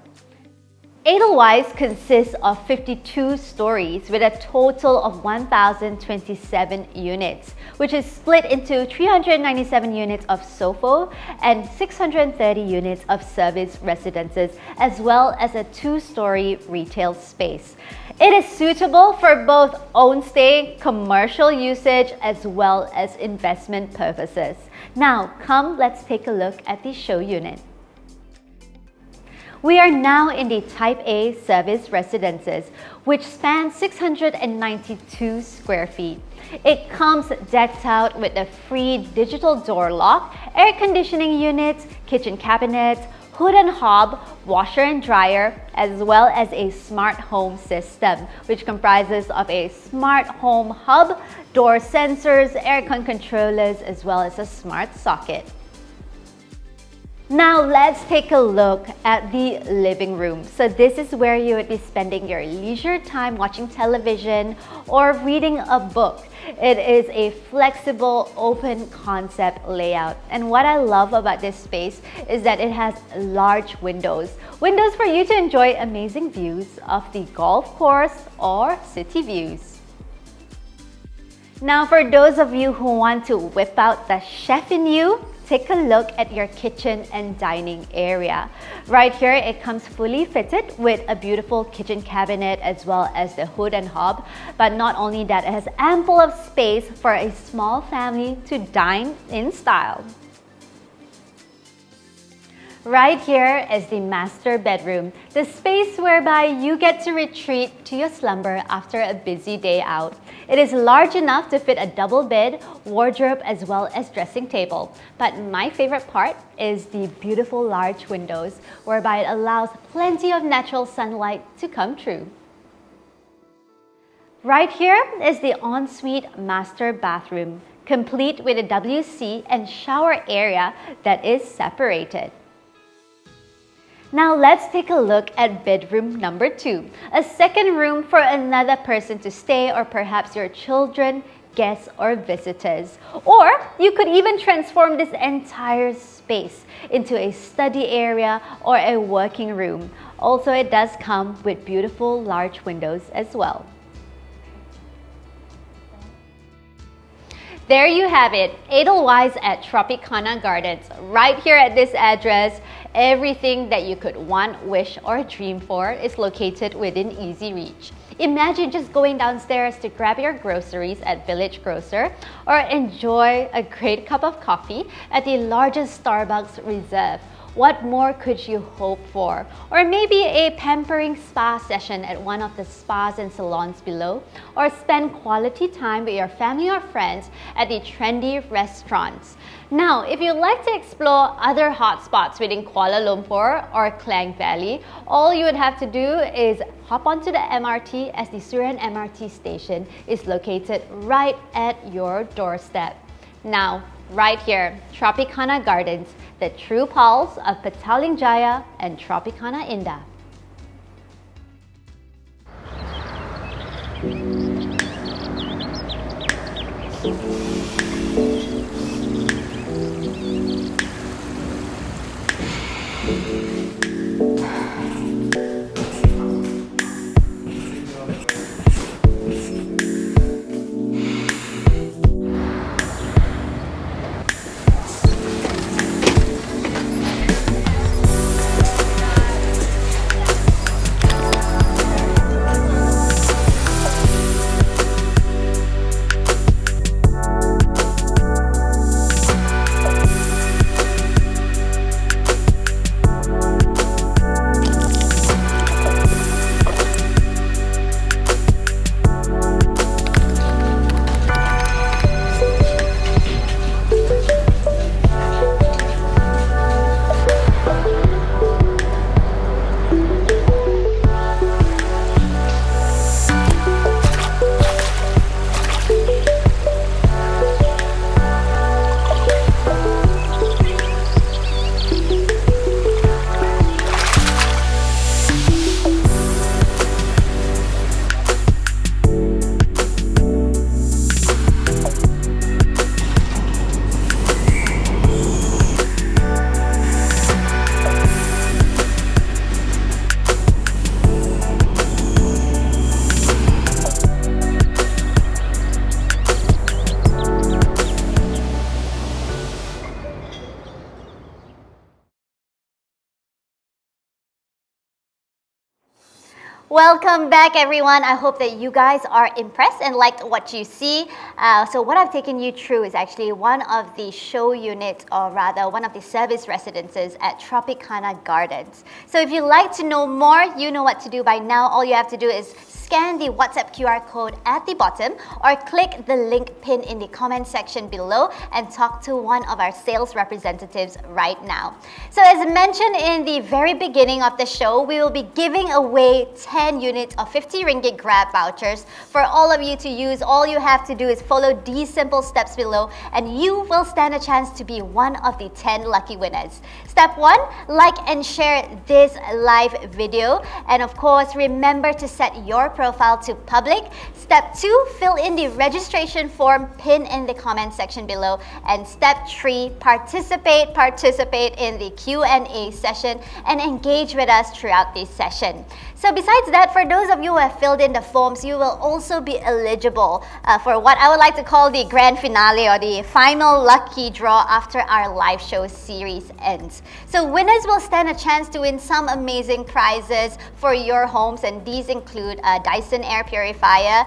[SPEAKER 1] Edelweiss consists of 52 stories with a total of 1,027 units, which is split into 397 units of Sofo and 630 units of service residences, as well as a 2-story retail space. It is suitable for both own stay, commercial usage, as well as investment purposes. Now, come, let's take a look at the show unit. We are now in the Type A service residences, which span 692 square feet. It comes decked out with a free digital door lock, air conditioning units, kitchen cabinets, hood and hob, washer and dryer, as well as a smart home system, which comprises of a smart home hub, door sensors, aircon controllers, as well as a smart socket. Now let's take a look at the living room. So this is where you would be spending your leisure time watching television or reading a book. It is a flexible, open concept layout. And what I love about this space is that it has large windows. Windows for you to enjoy amazing views of the golf course or city views. Now for those of you who want to whip out the chef in you, take a look at your kitchen and dining area. Right here, it comes fully fitted with a beautiful kitchen cabinet as well as the hood and hob. But not only that, it has ample of space for a small family to dine in style. Right here is the master bedroom, the space whereby you get to retreat to your slumber after a busy day out. It is large enough to fit a double bed, wardrobe, as well as dressing table. But my favorite part is the beautiful large windows, whereby it allows plenty of natural sunlight to come through. Right here is the ensuite master bathroom, complete with a WC and shower area that is separated. Now let's take a look at bedroom number 2, a second room for another person to stay, or perhaps your children, guests, or visitors. Or you could even transform this entire space into a study area or a working room. Also, it does come with beautiful large windows as well. There you have it, Edelweiss at Tropicana Gardens. Right here at this address, everything that you could want, wish, or dream for is located within easy reach. Imagine just going downstairs to grab your groceries at Village Grocer, or enjoy a great cup of coffee at the largest Starbucks Reserve. What more could you hope for? Or maybe a pampering spa session at one of the spas and salons below, or spend quality time with your family or friends at the trendy restaurants. Now, if you'd like to explore other hotspots within Kuala Lumpur or Klang Valley, all you would have to do is hop onto the MRT, as the Ixora Ang MRT station is located right at your doorstep. Now, right here, Tropicana Gardens, the true pulse of Petaling Jaya and Tropicana Indah. Welcome back, everyone. I hope that you guys are impressed and liked what you see. So what I've taken you through is actually one of the show units, or rather one of the service residences at Tropicana Gardens. So if you'd like to know more, you know what to do by now. All you have to do is scan the WhatsApp QR code at the bottom or click the link pinned in the comment section below and talk to one of our sales representatives right now. So as mentioned in the very beginning of the show, we will be giving away 10 units of 50 ringgit Grab vouchers for all of you to use. All you have to do is follow these simple steps below and you will stand a chance to be one of the 10 lucky winners. Step 1, like and share this live video. And of course, remember to set your profile to public. Step 2, fill in the registration form pinned in the comment section below. And step 3, participate in the Q&A session and engage with us throughout this session. So besides that, for those of you who have filled in the forms, you will also be eligible for what I would like to call the grand finale or the final lucky draw after our live show series ends. So winners will stand a chance to win some amazing prizes for your homes, and these include a Dyson air purifier,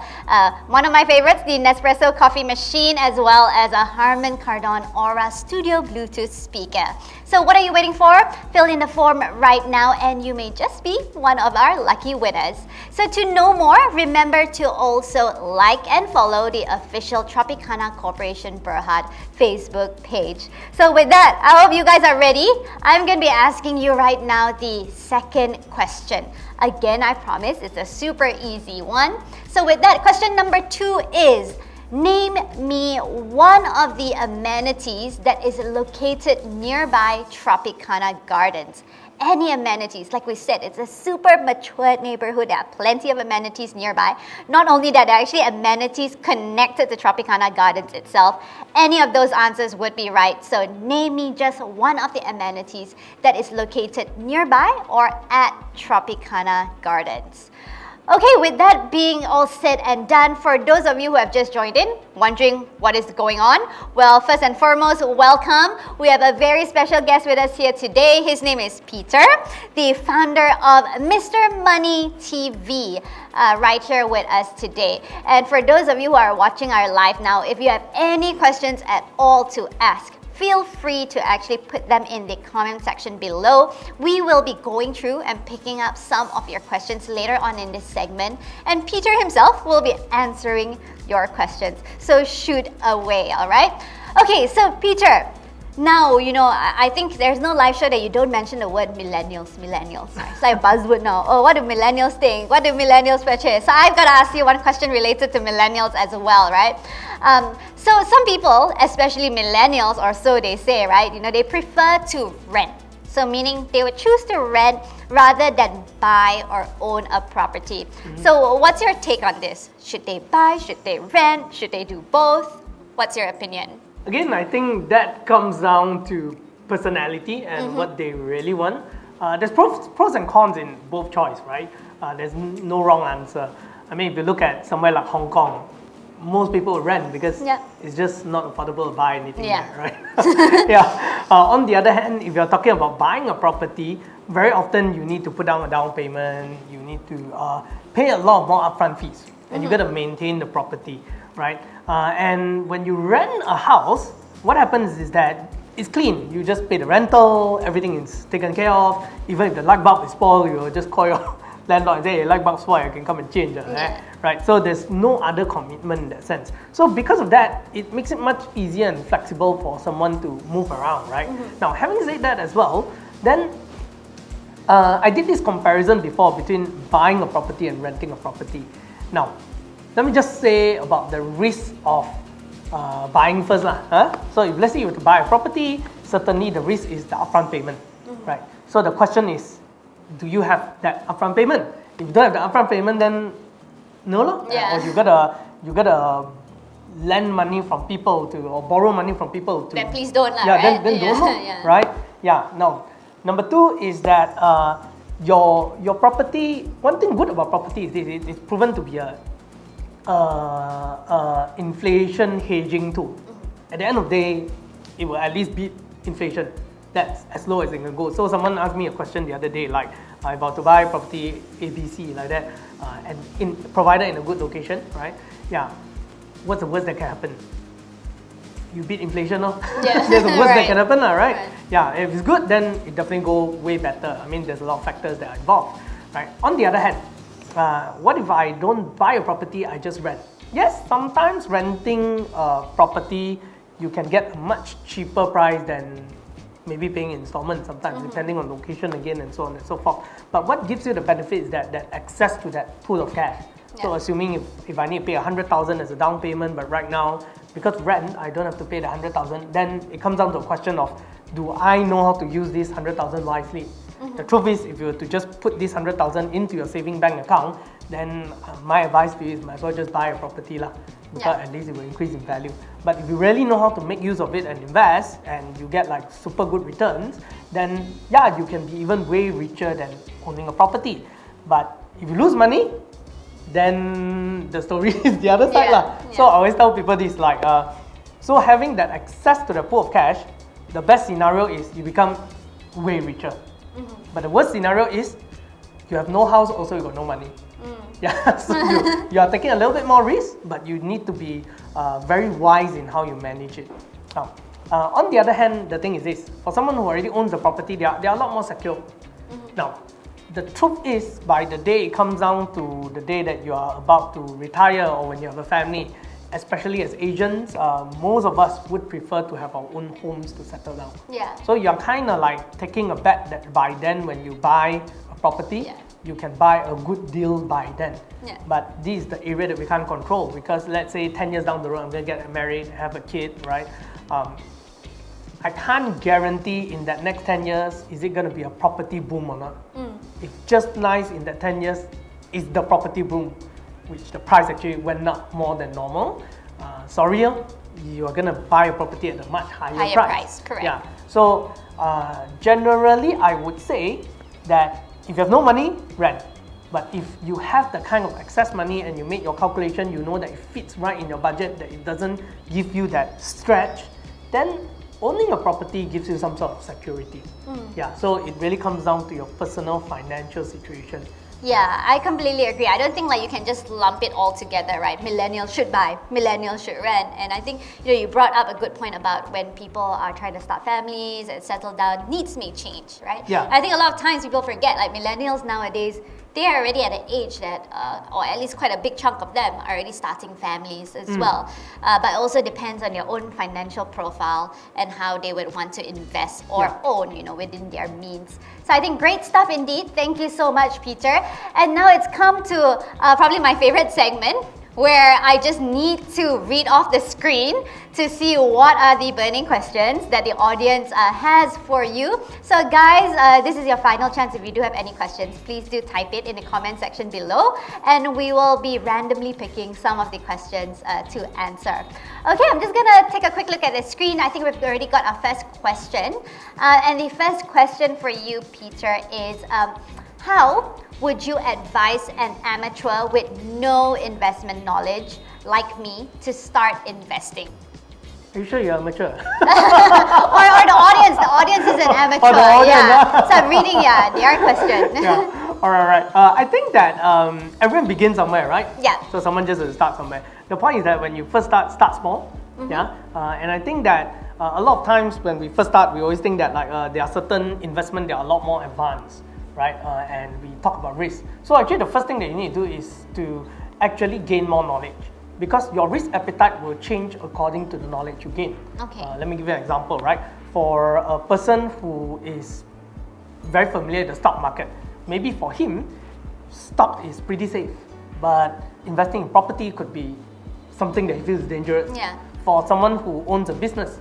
[SPEAKER 1] one of my favorites, the Nespresso coffee machine, as well as a Harman Kardon Aura Studio Bluetooth speaker. So what are you waiting for? Fill in the form right now and you may just be one of our lucky winners. So to know more, remember to also like and follow the official Tropicana Corporation Berhad Facebook page. So with that, I hope you guys are ready. I'm going to be asking you right now the second question. Again, I promise it's a super easy one. So with that, question number 2 is, name me one of the amenities that is located nearby Tropicana Gardens. Any amenities. Like we said, it's a super mature neighborhood. There are plenty of amenities nearby. Not only that, there are actually amenities connected to Tropicana Gardens itself. Any of those answers would be right. So name me just one of the amenities that is located nearby or at Tropicana Gardens. Okay, with that being all said and done, for those of you who have just joined in, wondering what is going on, well, first and foremost, welcome. We have a very special guest with us here today. His name is Peter, the founder of Mr. Money TV, right here with us today. And for those of you who are watching our live now, if you have any questions at all to ask, feel free to actually put them in the comment section below. We will be going through and picking up some of your questions later on in this segment. And Peter himself will be answering your questions. So shoot away, all right? Okay, so Peter, now, I think there's no live show that you don't mention the word millennials. It's like a buzzword now. Oh, what do millennials think? What do millennials purchase? So I've got to ask you one question related to millennials as well, right? So some people, especially millennials, or so they say, right? They prefer to rent. So meaning they would choose to rent rather than buy or own a property. So what's your take on this? Should they buy? Should they rent? Should they do both? What's your opinion?
[SPEAKER 2] Again, I think that comes down to personality and what they really want. There's pros and cons in both choice, right? There's no wrong answer. I mean, if you look at somewhere like Hong Kong, most people rent because it's just not affordable to buy anything there, right? On the other hand, if you're talking about buying a property, very often you need to put down a down payment, you need to pay a lot more upfront fees, and you got to maintain the property, right? And when you rent a house, what happens is that it's clean. You just pay the rental, everything is taken care of. Even if the light bulb is spoiled, you just call your landlord and say, hey, light bulb spoiled, I can come and change it, right? So there's no other commitment in that sense. So because of that, it makes it much easier and flexible for someone to move around, right? Now, having said that as well, then I did this comparison before between buying a property and renting a property. Now, let me just say about the risk of buying first. So if let's say you were to buy a property, certainly the risk is the upfront payment, right? So the question is, do you have that upfront payment? If you don't have the upfront payment, then no, or you gotta lend money from people or borrow money from people to.
[SPEAKER 1] Then please don't,
[SPEAKER 2] right? Then don't, right? Now, number two is that your property. One thing good about property is it's proven to be a inflation hedging tool. At the end of the day, it will at least beat inflation. That's as low as it can go. So someone asked me a question the other day, like I'm about to buy property ABC like that, and provided in a good location, right? What's the worst that can happen? You beat inflation, no? That's the worst that can happen, right? If it's good, then it definitely go way better. I mean, there's a lot of factors that are involved, right? On the other hand, what if I don't buy a property, I just rent? Yes, sometimes renting a property, you can get a much cheaper price than maybe paying installments sometimes, depending on location again and so on and so forth. But what gives you the benefit is that access to that pool of cash. So assuming if I need to pay 100,000 as a down payment, but right now, because rent, I don't have to pay the 100,000, then it comes down to a question of, do I know how to use this 100,000 wisely? The truth is, if you were to just put this 100,000 into your saving bank account, then my advice to you is might as well just buy a property because at least it will increase in value. But if you really know how to make use of it and invest, and you get like super good returns, then you can be even way richer than owning a property. But if you lose money, then the story is the other side So I always tell people this, like, so having that access to the pool of cash, the best scenario is you become way richer. But the worst scenario is you have no house, also you got no money. So you are taking a little bit more risk, but you need to be very wise in how you manage it. Now, on the other hand, the thing is this: for someone who already owns the property, they are a lot more secure. Now, the truth is, by the day it comes down to the day that you are about to retire or when you have a family, especially as Asians, most of us would prefer to have our own homes to settle down. So you're kind of like taking a bet that by then when you buy a property, you can buy a good deal by then. But this is the area that we can't control, because let's say 10 years down the road, I'm going to get married, have a kid, right? I can't guarantee in that next 10 years, is it going to be a property boom or not? If just nice in that 10 years is the property boom, which the price actually went up more than normal, sorry, you are going to buy a property at a much higher price.
[SPEAKER 1] Correct.
[SPEAKER 2] So generally, I would say that if you have no money, rent. But if you have the kind of excess money and you make your calculation, you know that it fits right in your budget, that it doesn't give you that stretch, then owning a property gives you some sort of security. So it really comes down to your personal financial situation.
[SPEAKER 1] I completely agree. I don't think like you can just lump it all together, right? Millennials should buy, millennials should rent. And I think you brought up a good point about when people are trying to start families and settle down, needs may change, right? I think a lot of times people forget, like millennials nowadays, they are already at an age that, or at least quite a big chunk of them are already starting families as well. But it also depends on your own financial profile and how they would want to invest or own, within their means. So I think great stuff indeed. Thank you so much, Peter. And now it's come to probably my favorite segment, where I just need to read off the screen to see what are the burning questions that the audience has for you. So guys, this is your final chance. If you do have any questions, please do type it in the comment section below, and we will be randomly picking some of the questions to answer. Okay, I'm just gonna take a quick look at the screen. I think we've already got our first question. And the first question for you, Peter, is how would you advise an amateur with no investment knowledge like me to start investing?
[SPEAKER 2] Are you sure you're amateur?
[SPEAKER 1] or the audience. The audience is an amateur.
[SPEAKER 2] The audience,
[SPEAKER 1] So I'm reading their question.
[SPEAKER 2] All right. I think that everyone begins somewhere, right?
[SPEAKER 1] Yeah.
[SPEAKER 2] So someone just has to start somewhere. The point is that when you first start small. And I think that a lot of times when we first start, we always think that there are certain investments that are a lot more advanced, right? And we talk about risk. So actually the first thing that you need to do is to actually gain more knowledge, because your risk appetite will change according to the knowledge you gain.
[SPEAKER 1] Okay.
[SPEAKER 2] Let me give you an example, right? For a person who is very familiar with the stock market, maybe for him, stock is pretty safe, but investing in property could be something that he feels dangerous.
[SPEAKER 1] Yeah.
[SPEAKER 2] For someone who owns a business,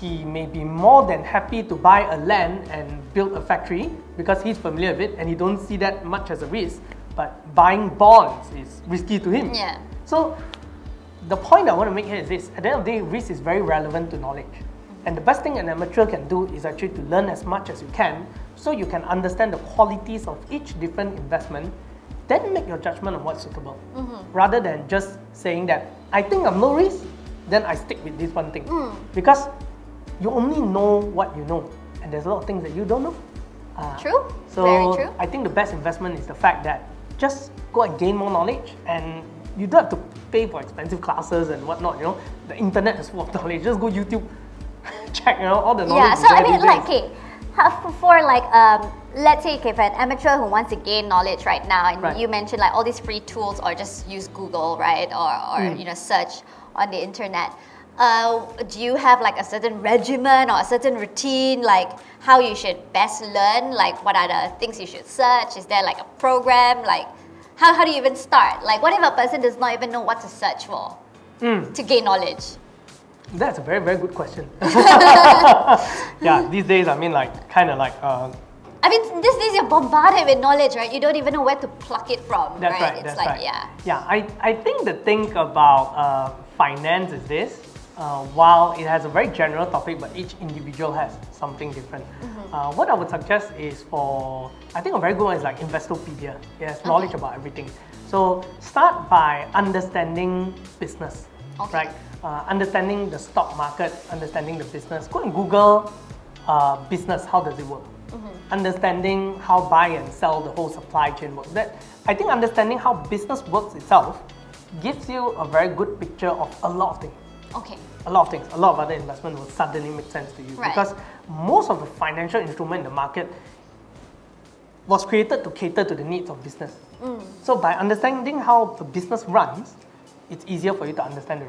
[SPEAKER 2] he may be more than happy to buy a land and build a factory because he's familiar with it and he don't see that much as a risk, but buying bonds is risky to him.
[SPEAKER 1] Yeah.
[SPEAKER 2] So the point I want to make here is this: at the end of the day, risk is very relevant to knowledge. And the best thing an amateur can do is actually to learn as much as you can, so you can understand the qualities of each different investment, then make your judgment on what's suitable. Rather than just saying that, I think I'm low risk, then I stick with this one thing. Because you only know what you know, and there's a lot of things that you don't know.
[SPEAKER 1] True.
[SPEAKER 2] So
[SPEAKER 1] Very true.
[SPEAKER 2] I think the best investment is the fact that just go and gain more knowledge, and you don't have to pay for expensive classes and whatnot. The internet is full of knowledge. Just go YouTube, check all the knowledge.
[SPEAKER 1] Yeah. So I mean, for let's say for an amateur who wants to gain knowledge right now, and you mentioned all these free tools, or just use Google, right, or search on the internet. Do you have a certain regimen or a certain routine, how you should best learn? What are the things you should search? Is there a program? How do you even start? What if a person does not even know what to search for to gain knowledge?
[SPEAKER 2] That's a very, very good question. These days, I mean,
[SPEAKER 1] I mean, these days you're bombarded with knowledge, right? You don't even know where to pluck it from,
[SPEAKER 2] That's right.
[SPEAKER 1] It's
[SPEAKER 2] that's right. I think the thing about finance is this. While it has a very general topic, but each individual has something different. What I would suggest is I think a very good one is Investopedia. It has knowledge about everything. So start by understanding business, right? Understanding the stock market, understanding the business. Go and Google business, how does it work? Understanding how buy and sell, the whole supply chain works. I think understanding how business works itself gives you a very good picture of a lot of things.
[SPEAKER 1] Okay.
[SPEAKER 2] A lot of things, a lot of other investment will suddenly make sense to you, because most of the financial instrument in the market was created to cater to the needs of business. So by understanding how the business runs, it's easier for you to understand the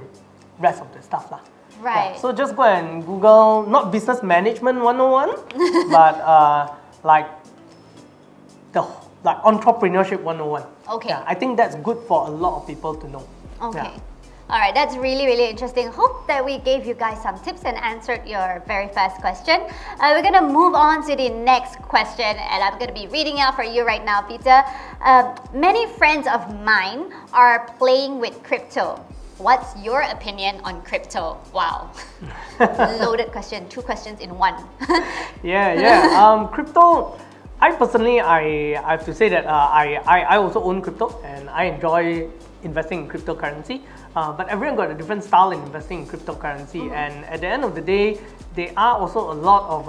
[SPEAKER 2] rest of the stuff.
[SPEAKER 1] Right.
[SPEAKER 2] So just go and Google, not business management 101, but entrepreneurship 101.
[SPEAKER 1] Okay.
[SPEAKER 2] I think that's good for a lot of people to know.
[SPEAKER 1] Okay. All right, that's really, really interesting. Hope that we gave you guys some tips and answered your very first question. We're going to move on to the next question, and I'm going to be reading out for you right now, Peter. Many friends of mine are playing with crypto. What's your opinion on crypto? Wow. Loaded question, 2 questions in one.
[SPEAKER 2] Crypto, I personally, I have to say that I also own crypto, and I enjoy investing in cryptocurrency. But everyone got a different style in investing in cryptocurrency, and at the end of the day, there are also a lot of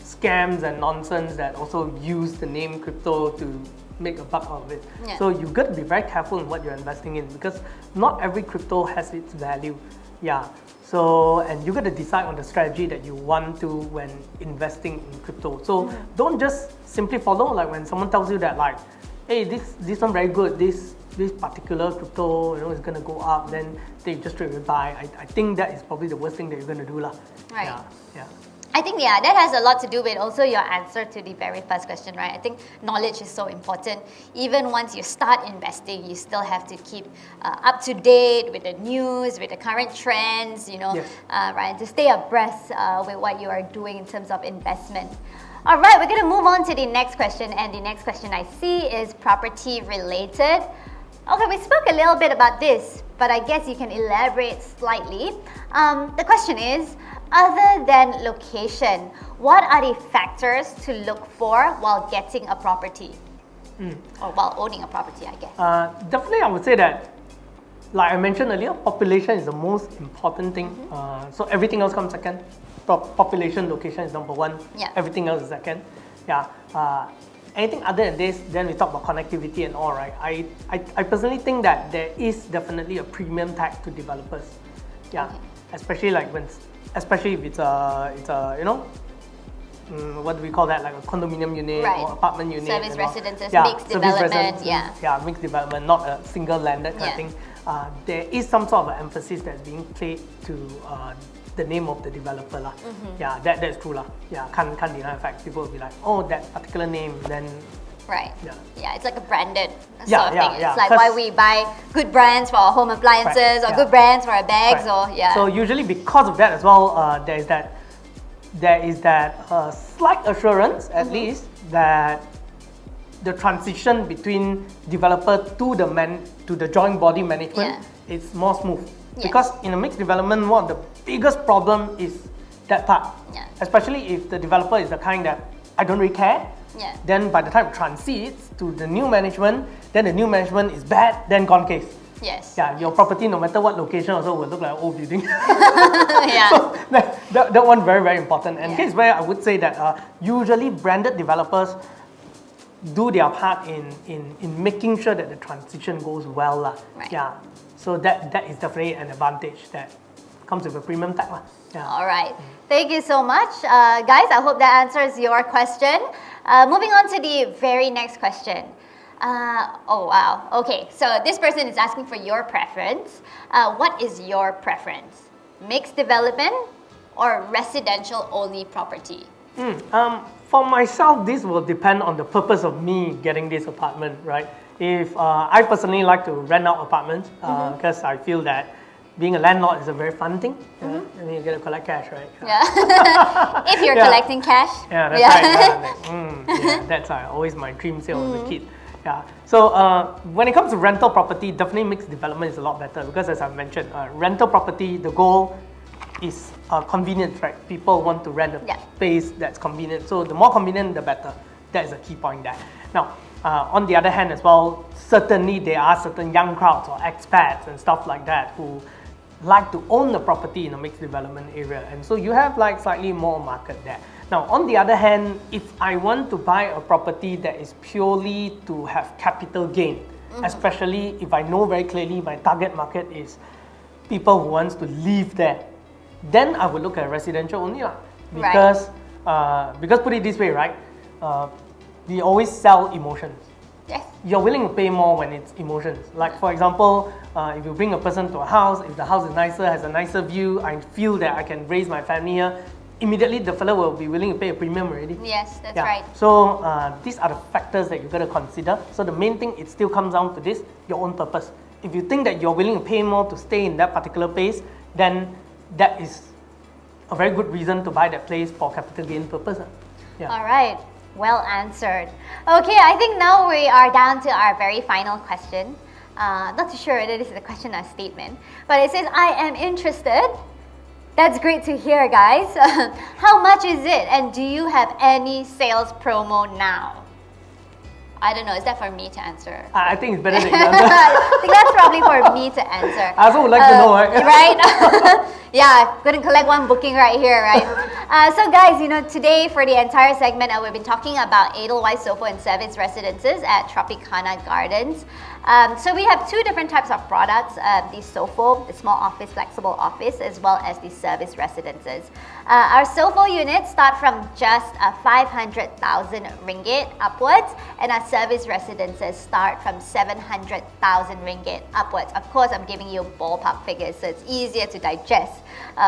[SPEAKER 2] scams and nonsense that also use the name crypto to make a buck out of it. So you've got to be very careful in what you're investing in, because not every crypto has its value. So, and you got to decide on the strategy that you want to when investing in crypto. So don't just simply follow, like when someone tells you that like, hey, this one very good, this particular crypto, is gonna go up, then they just straight away buy. I think that is probably the worst thing that you're gonna do lah.
[SPEAKER 1] Right.
[SPEAKER 2] Yeah.
[SPEAKER 1] I think, that has a lot to do with also your answer to the very first question, right? I think knowledge is so important. Even once you start investing, you still have to keep up to date with the news, with the current trends,
[SPEAKER 2] Yes.
[SPEAKER 1] right? To stay abreast with what you are doing in terms of investment. All right, we're going to move on to the next question. And the next question I see is property related. Okay, we spoke a little bit about this, but I guess you can elaborate slightly. The question is, other than location, what are the factors to look for while getting a property? Or while owning a property, I guess.
[SPEAKER 2] Definitely, I would say that, like I mentioned earlier, population is the most important thing. So everything else comes second. Population, location is number one.
[SPEAKER 1] Yeah.
[SPEAKER 2] Everything else is second. Yeah. Anything other than this, then we talk about connectivity and all, right? I personally think that there is definitely a premium tag to developers. Yeah.
[SPEAKER 1] Okay.
[SPEAKER 2] Especially if it's a what do we call that, like a condominium unit
[SPEAKER 1] Right.
[SPEAKER 2] or apartment unit.
[SPEAKER 1] Service residences,
[SPEAKER 2] Yeah,
[SPEAKER 1] mixed
[SPEAKER 2] service
[SPEAKER 1] development,
[SPEAKER 2] residences, yeah, mixed development, not a single landed kind of
[SPEAKER 1] Yeah.
[SPEAKER 2] thing. There is some sort of an emphasis that's being played to the name of the developer lah. Yeah, that's true lah. Yeah, can't deny the fact. People will be like, oh, that particular name, then
[SPEAKER 1] Right.
[SPEAKER 2] Yeah.
[SPEAKER 1] It's like a branded sort
[SPEAKER 2] Yeah,
[SPEAKER 1] of
[SPEAKER 2] yeah,
[SPEAKER 1] thing.
[SPEAKER 2] yeah.
[SPEAKER 1] It's like
[SPEAKER 2] 'Cause-
[SPEAKER 1] why we buy good brands for our home appliances or
[SPEAKER 2] yeah.
[SPEAKER 1] good brands for our bags
[SPEAKER 2] Right. So usually because of that as well, there is that slight assurance at least that the transition between developer to the joint body management is more smooth.
[SPEAKER 1] Yes.
[SPEAKER 2] Because in a mixed development, one of the biggest problem is that part.
[SPEAKER 1] Yeah.
[SPEAKER 2] Especially if the developer is the kind that I don't really care.
[SPEAKER 1] Yeah.
[SPEAKER 2] Then by the time it transits to the new management, then the new management is bad, then gone case.
[SPEAKER 1] Yes.
[SPEAKER 2] Yeah, your property, no matter what location, also will look like an old building.
[SPEAKER 1] Yeah.
[SPEAKER 2] So that one very, very important. And
[SPEAKER 1] Yeah.
[SPEAKER 2] here's where I would say that usually branded developers do their part in making sure that the transition goes well lah.
[SPEAKER 1] Right.
[SPEAKER 2] Yeah. So that is definitely an advantage that comes with a premium tag lah. Yeah.
[SPEAKER 1] All right. Thank you so much. Guys, I hope that answers your question. Moving on to the very next question. Oh, wow. Okay, so this person is asking for your preference. What is your preference? Mixed development or residential only property?
[SPEAKER 2] For myself, this will depend on the purpose of me getting this apartment, right? If I personally like to rent out apartments because I feel that being a landlord is a very fun thing. And then you get to collect cash, right?
[SPEAKER 1] Yeah. If you're
[SPEAKER 2] Yeah.
[SPEAKER 1] collecting cash.
[SPEAKER 2] Yeah, that's right. That's always my dream sale as a kid. Yeah. So when it comes to rental property, definitely mixed development is a lot better because, as I've mentioned, rental property, the goal is convenience, right? People want to rent a space that's convenient. So the more convenient, the better. That is a key point there. Now, on the other hand as well, certainly there are certain young crowds or expats and stuff like that who like to own the property in a mixed development area. And so you have like slightly more market there. Now, on the other hand, if I want to buy a property that is purely to have capital gain, especially if I know very clearly my target market is people who wants to live there, then I would look at residential only lah. Because put it this way, right? We always sell emotions.
[SPEAKER 1] Yes.
[SPEAKER 2] You're willing to pay more when it's emotions. Like for example, if you bring a person to a house, if the house is nicer, has a nicer view, I feel that I can raise my family here, immediately the fellow will be willing to pay a premium already.
[SPEAKER 1] Yes, that's right.
[SPEAKER 2] So these are the factors that you've got to consider. So the main thing, it still comes down to this, your own purpose. If you think that you're willing to pay more to stay in that particular place, then that is a very good reason to buy that place for capital gain purpose. Yeah.
[SPEAKER 1] All right. Well answered. Okay, I think now we are down to our very final question. Not too sure whether this is a question or a statement, but it says, I am interested. That's great to hear, guys. How much is it? And do you have any sales promo now? I don't know. Is that for me to answer?
[SPEAKER 2] I think it's better that you answer.
[SPEAKER 1] I think that's probably for me to answer.
[SPEAKER 2] I also would like to know, right?
[SPEAKER 1] Right? Yeah, gonna collect one booking right here, right? So guys, today for the entire segment, we've been talking about Edelweiss Sofa and Service Residences at Tropicana Gardens. So we have two different types of products, the SOFO, the small office, flexible office, as well as the service residences. Our SOFO units start from just 500,000 ringgit upwards, and our service residences start from 700,000 ringgit upwards. Of course, I'm giving you ballpark figures, so it's easier to digest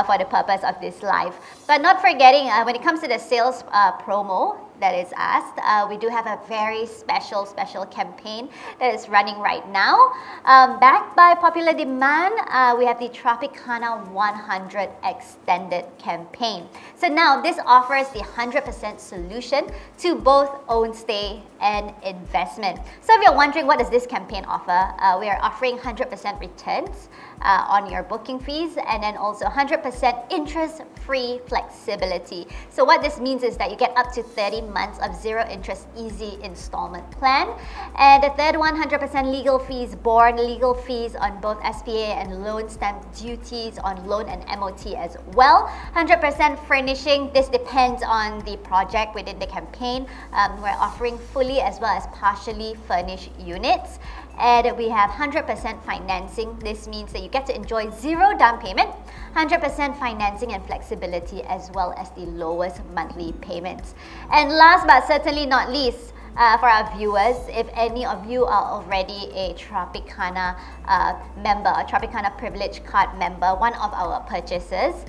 [SPEAKER 1] for the purpose of this live. But not forgetting, when it comes to the sales promo that is asked, we do have a very special campaign that is running right now. Backed by popular demand, we have the Tropicana 100 Extended campaign. So now this offers the 100% solution to both own stay and investment. So if you're wondering what does this campaign offer, we are offering 100% returns on your booking fees, and then also 100% interest-free flexibility. So what this means is that you get up to 30 months of zero interest easy installment plan. And the third one, 100% legal fees borne, legal fees on both SPA and loan stamp duties on loan and MOT as well. 100% furnishing, this depends on the project within the campaign. We're offering fully as well as partially furnished units. And we have 100% financing. This means that you get to enjoy zero down payment, 100% financing and flexibility, as well as the lowest monthly payments. And last but certainly not least, for our viewers, if any of you are already a Tropicana member, a Tropicana Privilege Card member, one of our purchases,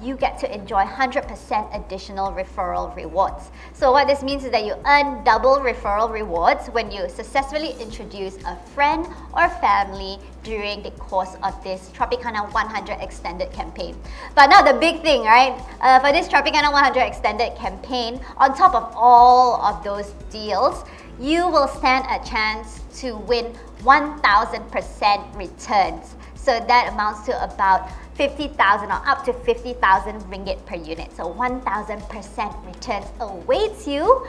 [SPEAKER 1] you get to enjoy 100% additional referral rewards. So what this means is that you earn double referral rewards when you successfully introduce a friend or family during the course of this Tropicana 100 Extended campaign. But now the big thing, right? For this Tropicana 100 Extended campaign, on top of all of those deals, you will stand a chance to win 1,000% returns. So that amounts to about 50,000 or up to 50,000 ringgit per unit. So 1,000% returns awaits you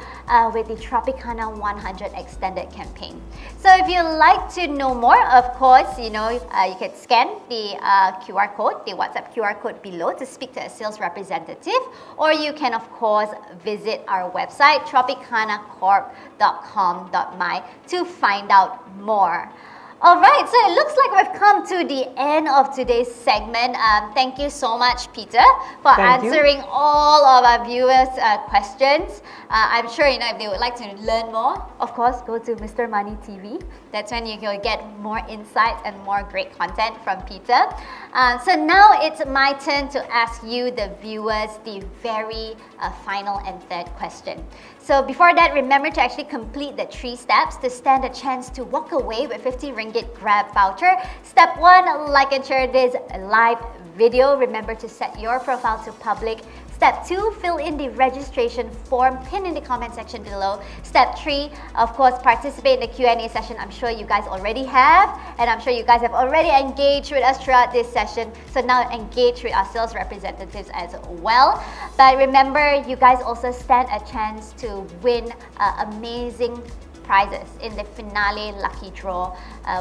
[SPEAKER 1] with the Tropicana 100 Extended campaign. So if you'd like to know more, of course, you can scan the QR code, the WhatsApp QR code below to speak to a sales representative, or you can, of course, visit our website, tropicanacorp.com.my, to find out more. Alright, so it looks like we've come to the end of today's segment. Thank you so much, Peter, for answering all of our viewers' questions. I'm sure if they would like to learn more, of course, go to Mr. Money TV. That's when you can get more insights and more great content from Peter. So now it's my turn to ask you, the viewers, the very final and third question. So before that, remember to actually complete the 3 steps to stand a chance to walk away with 50 ringgit Grab voucher. Step 1, like and share this live video. Remember to set your profile to public. Step 2, fill in the registration form pinned in the comment section below. Step 3, of course, participate in the Q&A session. I'm sure you guys already have, and I'm sure you guys have already engaged with us throughout this session. So now engage with our sales representatives as well. But remember, you guys also stand a chance to win amazing prizes in the finale lucky draw,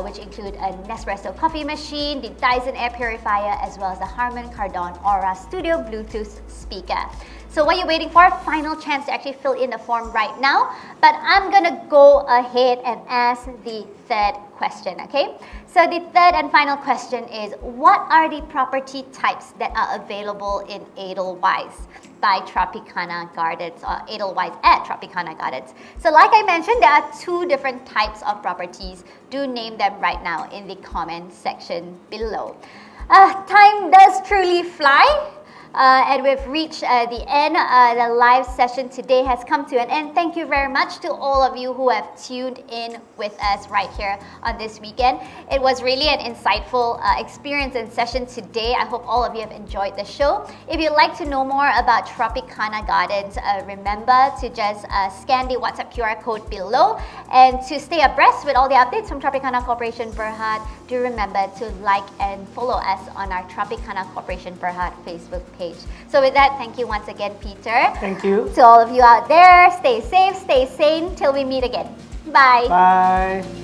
[SPEAKER 1] which include a Nespresso coffee machine, the Dyson air purifier, as well as the Harman Kardon Aura Studio Bluetooth speaker. So what are you waiting for? Final chance to actually fill in the form right now. But I'm gonna go ahead and ask the third question, okay? So the third and final question is, what are the property types that are available in Edelweiss by Tropicana Gardens, or Edelweiss at Tropicana Gardens? So like I mentioned, there are 2 different types of properties. Do name them right now in the comment section below. Time does truly fly. And we've reached the end. The live session today has come to an end. Thank you very much to all of you who have tuned in with us right here on this weekend. It was really an insightful experience and session today. I hope all of you have enjoyed the show. If you'd like to know more about Tropicana Gardens, remember to just scan the WhatsApp QR code below. And to stay abreast with all the updates from Tropicana Corporation Berhad, do remember to like and follow us on our Tropicana Corporation Berhad Facebook page. So with that, thank you once again, Peter.
[SPEAKER 2] Thank you.
[SPEAKER 1] To all of you out there, stay safe, stay sane, till we meet again. Bye.
[SPEAKER 2] Bye.